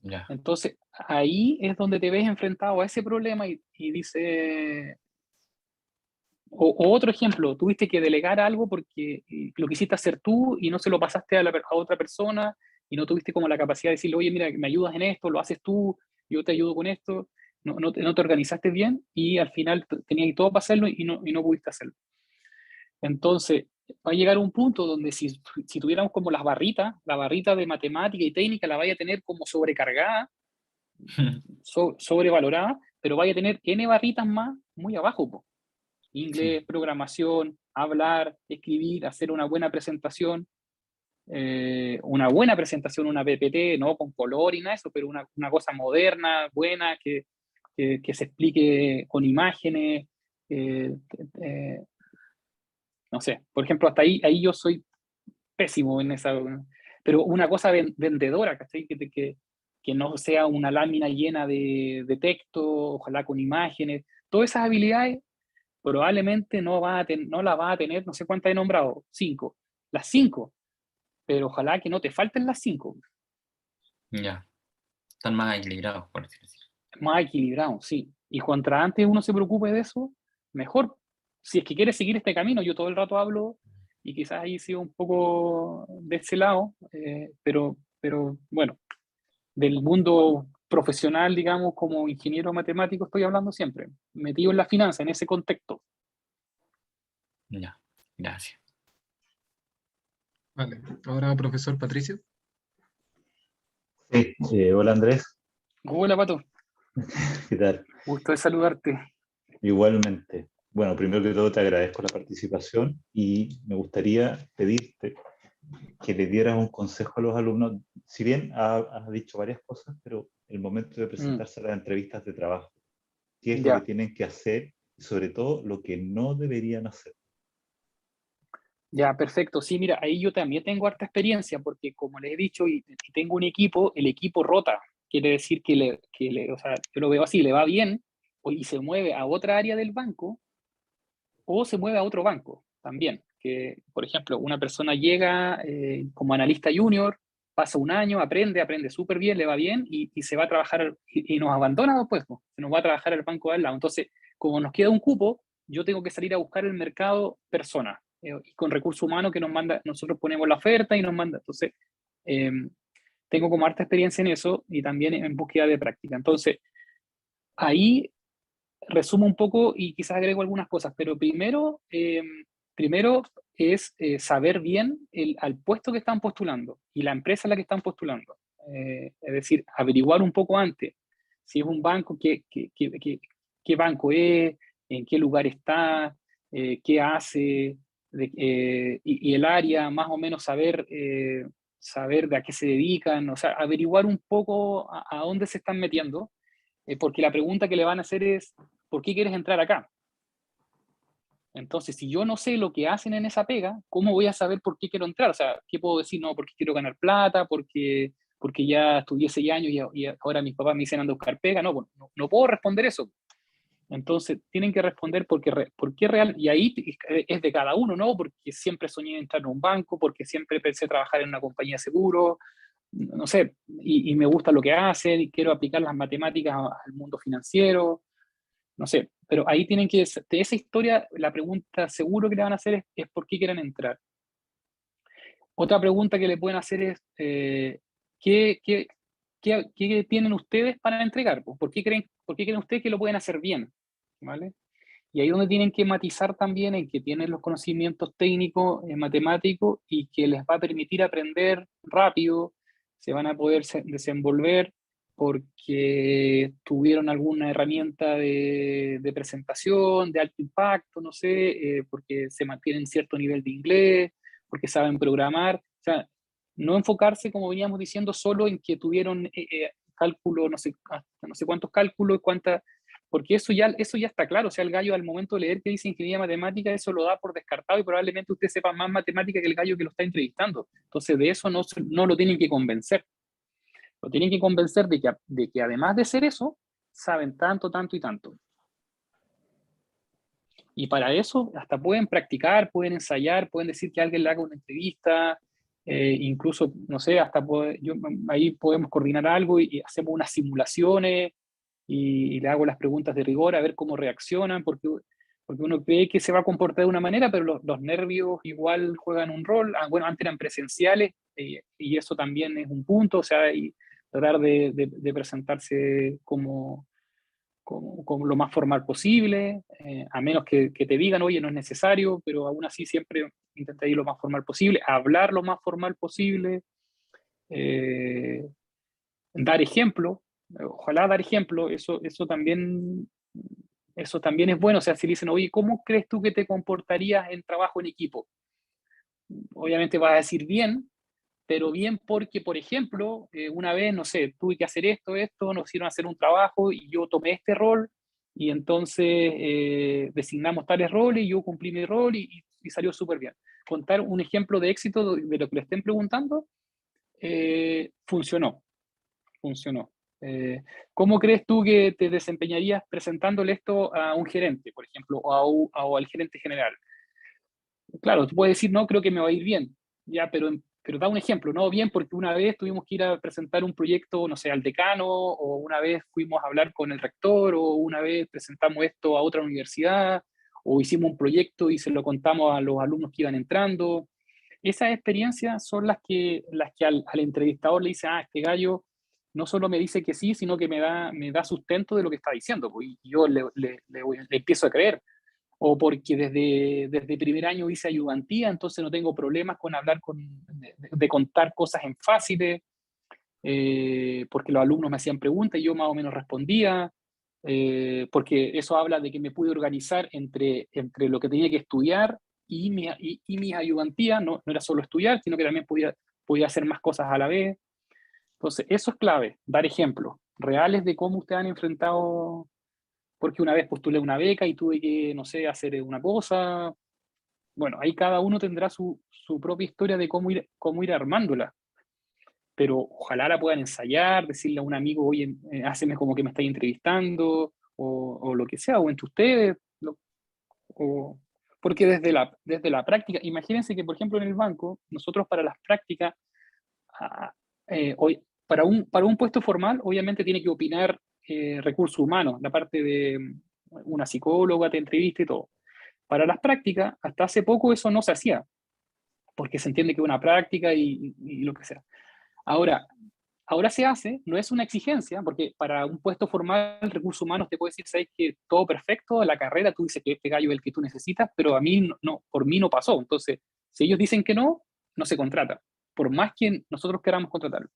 Ya. Entonces ahí es donde te ves enfrentado a ese problema y dice... O otro ejemplo, tuviste que delegar algo porque lo quisiste hacer tú y no se lo pasaste a otra persona y no tuviste como la capacidad de decirle, oye, mira, me ayudas en esto, lo haces tú, yo te ayudo con esto. No te organizaste bien y al final tenías todo para hacerlo y no pudiste hacerlo. Entonces, va a llegar un punto donde si tuviéramos como la barrita de matemática y técnica la vaya a tener como sobrecargada, sobrevalorada, pero vaya a tener N barritas más muy abajo, po. Inglés, programación, hablar, escribir, hacer una buena presentación, una PPT, no con color y nada de eso, pero una cosa moderna, buena, que se explique con imágenes, no sé, por ejemplo, hasta ahí yo soy pésimo en esa, pero una cosa vendedora, ¿cachai? Que no sea una lámina llena de texto, ojalá con imágenes, todas esas habilidades probablemente no la va a tener, no sé cuántas he nombrado, 5, las 5, pero ojalá que no te falten las 5. Ya. Están más equilibrados, por decirlo así. Más equilibrado, sí. Y cuanto antes uno se preocupe de eso, mejor. Si es que quieres seguir este camino, yo todo el rato hablo y quizás ahí sido un poco de ese lado, pero bueno, del mundo profesional, digamos, como ingeniero matemático estoy hablando siempre, metido en la finanza, en ese contexto. Ya, gracias. Vale, ahora profesor Patricio. Sí, hola Andrés, Hola, Pato. ¿qué tal? Gusto de saludarte. Igualmente. Bueno, primero que todo te agradezco la participación y me gustaría pedirte que le dieras un consejo a los alumnos. Si bien has dicho varias cosas, pero el momento de presentarse a las entrevistas de trabajo, ¿qué es lo que tienen que hacer y sobre todo lo que no deberían hacer? Ya, perfecto. Sí, mira, ahí yo también tengo harta experiencia porque como les he dicho y tengo un equipo, el equipo rota. Quiere decir o sea, yo lo veo así, le va bien y se mueve a otra área del banco o se mueve a otro banco también. Que, por ejemplo, una persona llega como analista junior, pasa un año, aprende súper bien, le va bien y se va a trabajar y nos abandona después, pues, se nos va a trabajar al banco de al lado. Entonces, como nos queda un cupo, yo tengo que salir a buscar el mercado persona. Y con recursos humanos que nos manda, nosotros ponemos la oferta y nos manda. Entonces, tengo como harta experiencia en eso y también en búsqueda de práctica. Entonces, ahí resumo un poco y quizás agrego algunas cosas, pero primero es saber bien al puesto que están postulando y la empresa a la que están postulando. Es decir, averiguar un poco antes si es un banco, qué banco es, en qué lugar está, qué hace, y el área, más o menos saber de a qué se dedican, o sea, averiguar un poco a dónde se están metiendo, porque la pregunta que le van a hacer es, ¿por qué quieres entrar acá? Entonces, si yo no sé lo que hacen en esa pega, ¿cómo voy a saber por qué quiero entrar? O sea, ¿qué puedo decir? No, porque quiero ganar plata, porque ya estudié 6 años y ahora mis papás me dicen ando a buscar pega. No, no puedo responder eso. Entonces, tienen que responder por qué real, y ahí es de cada uno, ¿no? Porque siempre soñé entrar en un banco, porque siempre pensé trabajar en una compañía de seguros, no sé, y me gusta lo que hacen, y quiero aplicar las matemáticas al mundo financiero, no sé, pero ahí tienen que, de esa historia, la pregunta seguro que le van a hacer es ¿por qué quieren entrar? Otra pregunta que le pueden hacer es, ¿qué, qué, qué tienen ustedes para entregar? Por qué creen ustedes que lo pueden hacer bien? ¿Vale? Y ahí es donde tienen que matizar también en que tienen los conocimientos técnicos, matemáticos, y que les va a permitir aprender rápido, se van a poder desenvolver porque tuvieron alguna herramienta de presentación, de alto impacto, no sé, porque se mantienen cierto nivel de inglés, porque saben programar. O sea, no enfocarse, como veníamos diciendo, solo en que tuvieron cálculo, no sé, no sé cuántos cálculos, cuántas, porque eso ya está claro. O sea, el gallo al momento de leer que dice ingeniería matemática, eso lo da por descartado y probablemente usted sepa más matemática que el gallo que lo está entrevistando. Entonces, de eso no lo tienen que convencer. Lo tienen que convencer de que además de ser eso, saben tanto, tanto y tanto. Y para eso hasta pueden practicar, pueden ensayar, pueden decir que alguien le haga una entrevista, incluso, no sé, hasta ahí podemos coordinar algo y hacemos unas simulaciones y le hago las preguntas de rigor a ver cómo reaccionan, porque uno cree que se va a comportar de una manera, pero los nervios igual juegan un rol. Bueno, antes eran presenciales y eso también es un punto, o sea, y tratar de presentarse como lo más formal posible, a menos que te digan, oye, no es necesario, pero aún así siempre intenta ir lo más formal posible, hablar lo más formal posible, eh, dar ejemplo, ojalá dar ejemplo, eso también es bueno. O sea, si dicen, oye, ¿cómo crees tú que te comportarías en trabajo en equipo? Obviamente vas a decir bien, pero bien porque, por ejemplo, una vez, no sé, tuve que hacer esto, nos hicieron hacer un trabajo y yo tomé este rol y entonces designamos tales roles y yo cumplí mi rol y salió súper bien. Contar un ejemplo de éxito de lo que le estén preguntando, funcionó. ¿Cómo crees tú que te desempeñarías presentándole esto a un gerente, por ejemplo, o al gerente general? Claro, tú puedes decir, no, creo que me va a ir bien, ya, pero da un ejemplo, no bien, porque una vez tuvimos que ir a presentar un proyecto, no sé, al decano, o una vez fuimos a hablar con el rector, o una vez presentamos esto a otra universidad, o hicimos un proyecto y se lo contamos a los alumnos que iban entrando. Esas experiencias son las que al entrevistador le dice, este gallo no solo me dice que sí, sino que me da sustento de lo que está diciendo, pues, y yo le empiezo a creer. O porque desde primer año hice ayudantía, entonces no tengo problemas con hablar, de contar cosas en fáciles, porque los alumnos me hacían preguntas y yo más o menos respondía, porque eso habla de que me pude organizar entre lo que tenía que estudiar y mis ayudantías. No era solo estudiar, sino que también podía hacer más cosas a la vez. Entonces, eso es clave, dar ejemplos reales de cómo ustedes han enfrentado, porque una vez postulé una beca y tuve que, no sé, hacer una cosa. Bueno, ahí cada uno tendrá su propia historia de cómo ir armándola, pero ojalá la puedan ensayar, decirle a un amigo, oye, háceme como que me estáis entrevistando, o lo que sea, o entre ustedes, o, porque desde la práctica, imagínense que, por ejemplo, en el banco, nosotros para las prácticas, ah, para un puesto formal, obviamente tiene que opinar recursos humanos, la parte de una psicóloga te entrevista y todo. Para las prácticas, hasta hace poco eso no se hacía, porque se entiende que es una práctica y lo que sea. Ahora se hace, no es una exigencia, porque para un puesto formal, recursos humanos te puede decir, sabes que todo perfecto, la carrera, tú dices que este gallo es el que tú necesitas, pero a mí no, por mí no pasó. Entonces, si ellos dicen que no, no se contrata, por más que nosotros queramos contratarlo.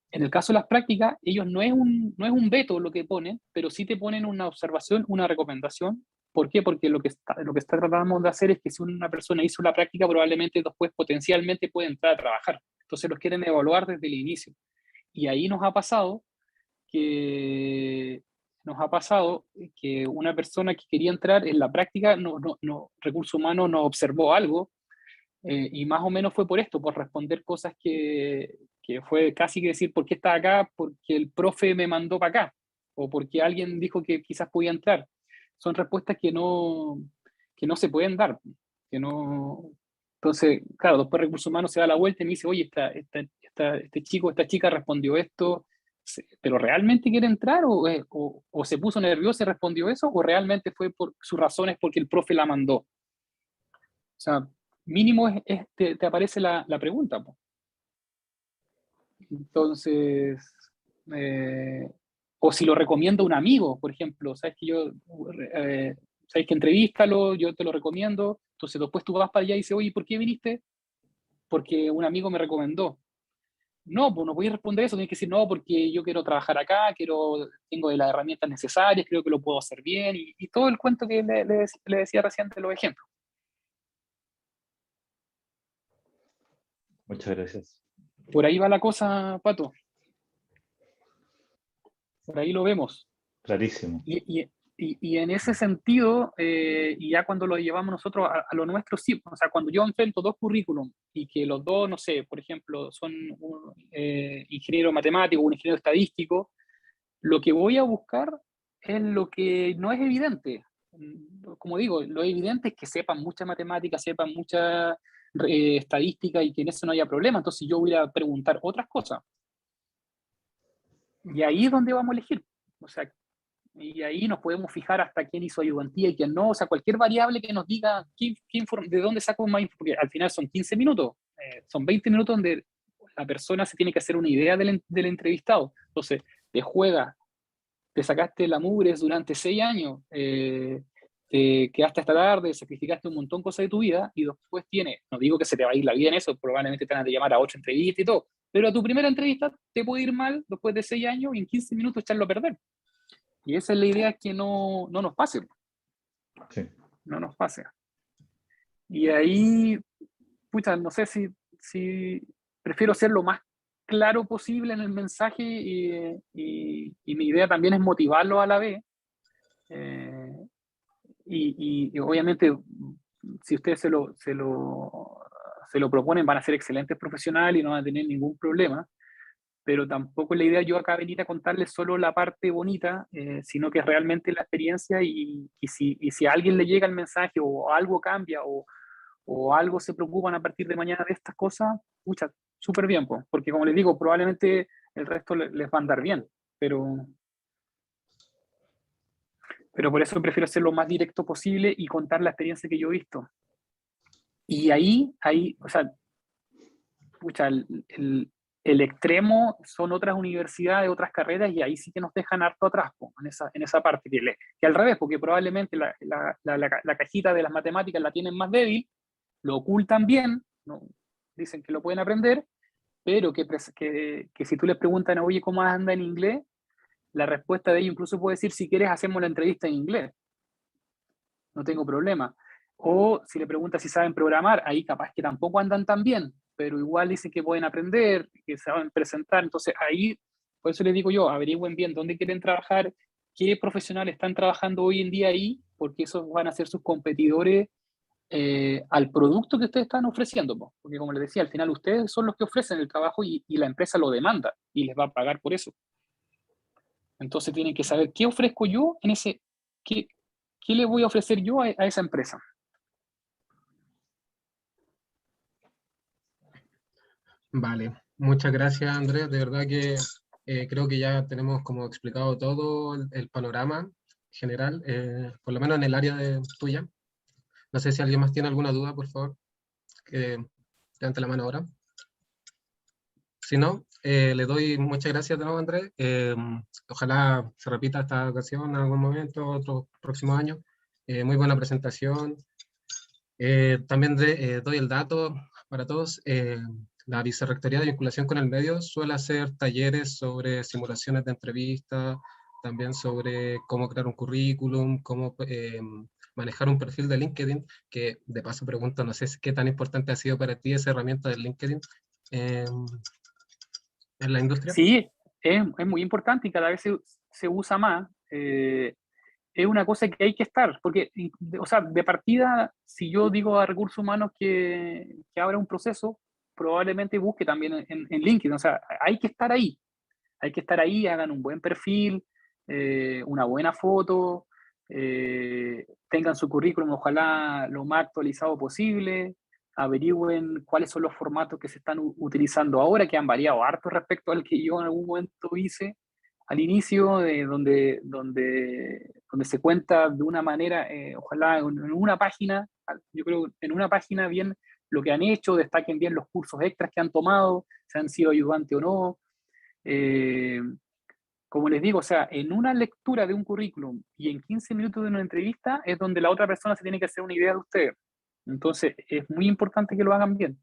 En el caso de las prácticas, ellos no es un veto lo que ponen, pero sí te ponen una observación, una recomendación. ¿Por qué? Porque lo que está tratando de hacer es que si una persona hizo la práctica, probablemente después potencialmente puede entrar a trabajar. Entonces los quieren evaluar desde el inicio. Y ahí que, nos ha pasado que una persona que quería entrar en la práctica, Recursos Humanos nos observó algo, y más o menos fue por esto, por responder cosas que fue casi que decir, ¿por qué está acá? Porque el profe me mandó para acá, o porque alguien dijo que quizás podía entrar. son respuestas que no se pueden dar, que no... Entonces, claro, después Recursos Humanos se da la vuelta y me dice, oye, este chico, esta chica respondió esto, ¿pero realmente quiere entrar? ¿O se puso nervioso y respondió eso? ¿O realmente fue por sus razones porque el profe la mandó? O sea, mínimo te aparece la pregunta, po. Entonces, o si lo recomienda un amigo, por ejemplo, sabes que entrevístalo, yo te lo recomiendo, entonces después tú vas para allá y dices, oye, ¿por qué viniste? Porque un amigo me recomendó. No, pues no voy a responder eso, tienes que decir, no, porque yo quiero trabajar acá, tengo de las herramientas necesarias, creo que lo puedo hacer bien, y todo el cuento que le decía recién de los ejemplos. Muchas gracias. Por ahí va la cosa, Pato. Por ahí lo vemos. Clarísimo. Y en ese sentido, y ya cuando lo llevamos nosotros a lo nuestro, sí, o sea, cuando yo enfrento dos currículums y que los dos, no sé, por ejemplo, son un ingeniero matemático, un ingeniero estadístico, lo que voy a buscar es lo que no es evidente. Como digo, lo evidente es que sepan mucha matemática, sepan mucha estadística y que en eso no haya problema. Entonces yo voy a preguntar otras cosas. Y ahí es donde vamos a elegir. O sea, y ahí nos podemos fijar hasta quién hizo ayudantía y quién no, o sea, cualquier variable que nos diga de dónde saco más información, porque al final son 15 minutos, son 20 minutos donde la persona se tiene que hacer una idea del entrevistado. Entonces, te sacaste la mugres durante 6 años, te quedaste hasta tarde, sacrificaste un montón de cosas de tu vida y después no digo que se te va a ir la vida en eso, probablemente te van a llamar a 8 entrevistas y todo, pero a tu primera entrevista te puede ir mal después de 6 años y en 15 minutos echarlo a perder. Y esa es la idea, que no nos pase. Sí. No nos pase. Y ahí, pucha, no sé si prefiero ser lo más claro posible en el mensaje y mi idea también es motivarlo a la vez. Y obviamente, si ustedes se lo proponen, van a ser excelentes profesionales y no van a tener ningún problema. Pero tampoco es la idea yo acá venir a contarles solo la parte bonita, sino que es realmente la experiencia y si a alguien le llega el mensaje o algo cambia o algo se preocupan a partir de mañana de estas cosas, pucha, súper bien, pues, porque como les digo, probablemente el resto les va a andar bien, pero por eso prefiero ser lo más directo posible y contar la experiencia que yo he visto. Y ahí o sea, pucha, el extremo son otras universidades, otras carreras, y ahí sí que nos dejan harto atrás, po, en esa parte, que al revés, porque probablemente la cajita de las matemáticas la tienen más débil, lo ocultan bien, ¿no? Dicen que lo pueden aprender, pero que si tú les preguntan, oye, ¿cómo anda en inglés? La respuesta de ellos incluso puede decir, si quieres hacemos la entrevista en inglés, no tengo problema. O si le preguntas si saben programar, ahí capaz que tampoco andan tan bien, pero igual dicen que pueden aprender, que saben presentar. Entonces ahí, por eso les digo yo, averigüen bien dónde quieren trabajar, qué profesionales están trabajando hoy en día ahí, porque esos van a ser sus competidores al producto que ustedes están ofreciendo. Porque como les decía, al final ustedes son los que ofrecen el trabajo y la empresa lo demanda y les va a pagar por eso. Entonces tienen que saber qué ofrezco yo en qué le voy a ofrecer yo a esa empresa. Vale, muchas gracias Andrés, de verdad que creo que ya tenemos como explicado todo el panorama general, por lo menos en el área tuya. No sé si alguien más tiene alguna duda, por favor, que levante la mano ahora. Si no, le doy muchas gracias de nuevo Andrés, ojalá se repita esta ocasión en algún momento, otro próximo año. Muy buena presentación. También doy el dato para todos. La Vicerrectoría de Vinculación con el Medio suele hacer talleres sobre simulaciones de entrevista, también sobre cómo crear un currículum, cómo manejar un perfil de LinkedIn, que de paso pregunto, no sé qué tan importante ha sido para ti esa herramienta de LinkedIn en la industria. Sí, es muy importante y cada vez se usa más. Es una cosa que hay que estar, porque, o sea, de partida, si yo digo a Recursos Humanos que abra un proceso, probablemente busque también en LinkedIn. O sea, hay que estar ahí, hagan un buen perfil, una buena foto, tengan su currículum ojalá lo más actualizado posible, averigüen cuáles son los formatos que se están utilizando ahora, que han variado harto respecto al que yo en algún momento hice al inicio, donde se cuenta de una manera, ojalá en una página, yo creo en una página bien lo que han hecho, destaquen bien los cursos extras que han tomado, si han sido ayudantes o no. Como les digo, o sea, en una lectura de un currículum y en 15 minutos de una entrevista es donde la otra persona se tiene que hacer una idea de ustedes. Entonces, es muy importante que lo hagan bien.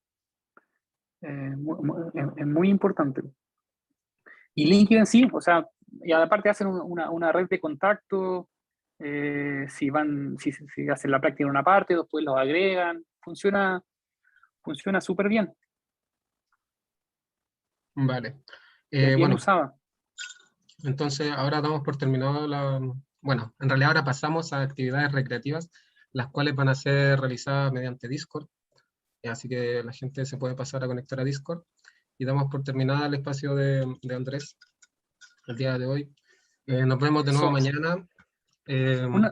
Es muy importante. Y LinkedIn sí, o sea, y aparte hacen una red de contactos, si hacen la práctica en una parte, después los agregan, funciona súper bien, Vale. es bien Bueno, usada. entonces ahora damos por terminado bueno, en realidad ahora pasamos a actividades recreativas, las cuales van a ser realizadas mediante Discord, así que la gente se puede pasar a conectar a Discord, y damos por terminada el espacio de Andrés el día de hoy. Nos vemos de nuevo mañana.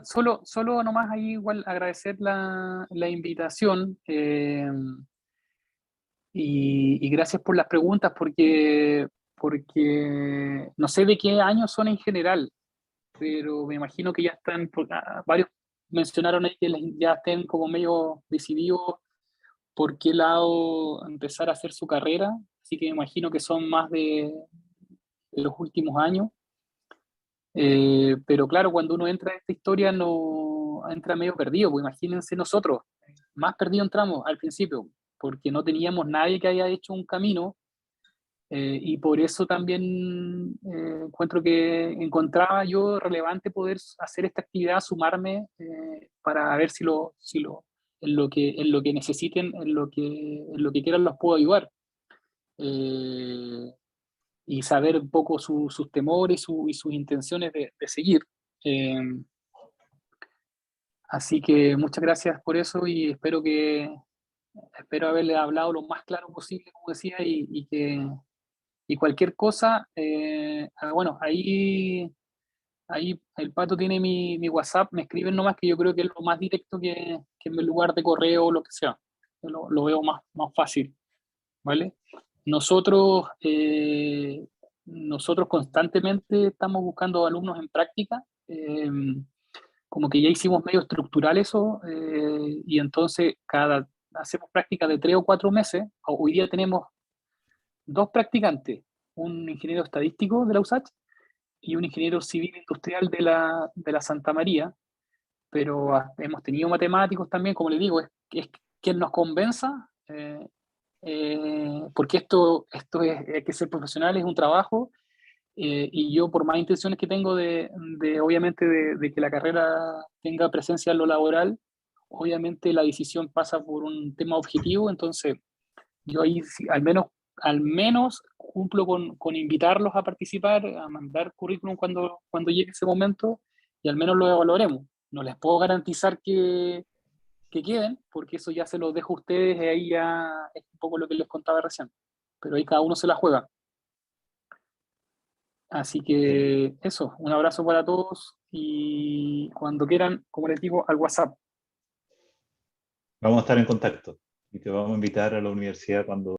Solo nomás ahí igual agradecer la invitación y gracias por las preguntas porque no sé de qué año son en general, pero me imagino que ya están, varios mencionaron ahí que ya estén como medio decididos por qué lado empezar a hacer su carrera, así que me imagino que son más de los últimos años. Pero claro, cuando uno entra en esta historia no entra medio perdido, pues imagínense nosotros, más perdido entramos al principio, porque no teníamos nadie que haya hecho un camino, y por eso también encuentro que encontraba yo relevante poder hacer esta actividad, sumarme, para ver en lo que necesiten, en lo que quieran los puedo ayudar. Y saber un poco sus temores y sus intenciones de seguir. Eh, Así que muchas gracias por eso y espero haberle hablado lo más claro posible, como decía, y cualquier cosa, bueno, ahí el Pato tiene mi WhatsApp, me escriben nomás, que yo creo que es lo más directo que en lugar de correo o lo que sea. Lo veo más fácil, ¿vale? Nosotros, nosotros constantemente estamos buscando alumnos en práctica, como que ya hicimos medio estructural eso, y entonces hacemos prácticas de 3 o 4 meses. Hoy día tenemos 2 practicantes, un ingeniero estadístico de la USACH y un ingeniero civil industrial de la Santa María, pero hemos tenido matemáticos también, como les digo, es quien nos convenza, porque hay que ser profesional, es un trabajo, y yo por más intenciones que tengo obviamente de que la carrera tenga presencia en lo laboral, obviamente la decisión pasa por un tema objetivo, entonces yo ahí sí, al menos cumplo con invitarlos a participar, a mandar currículum cuando llegue ese momento y al menos lo evaluaremos. No les puedo garantizar que queden, porque eso ya se lo dejo a ustedes, y ahí ya es un poco lo que les contaba recién, pero ahí cada uno se la juega. Así que eso, un abrazo para todos y cuando quieran, como les digo, al WhatsApp. Vamos a estar en contacto y te vamos a invitar a la universidad cuando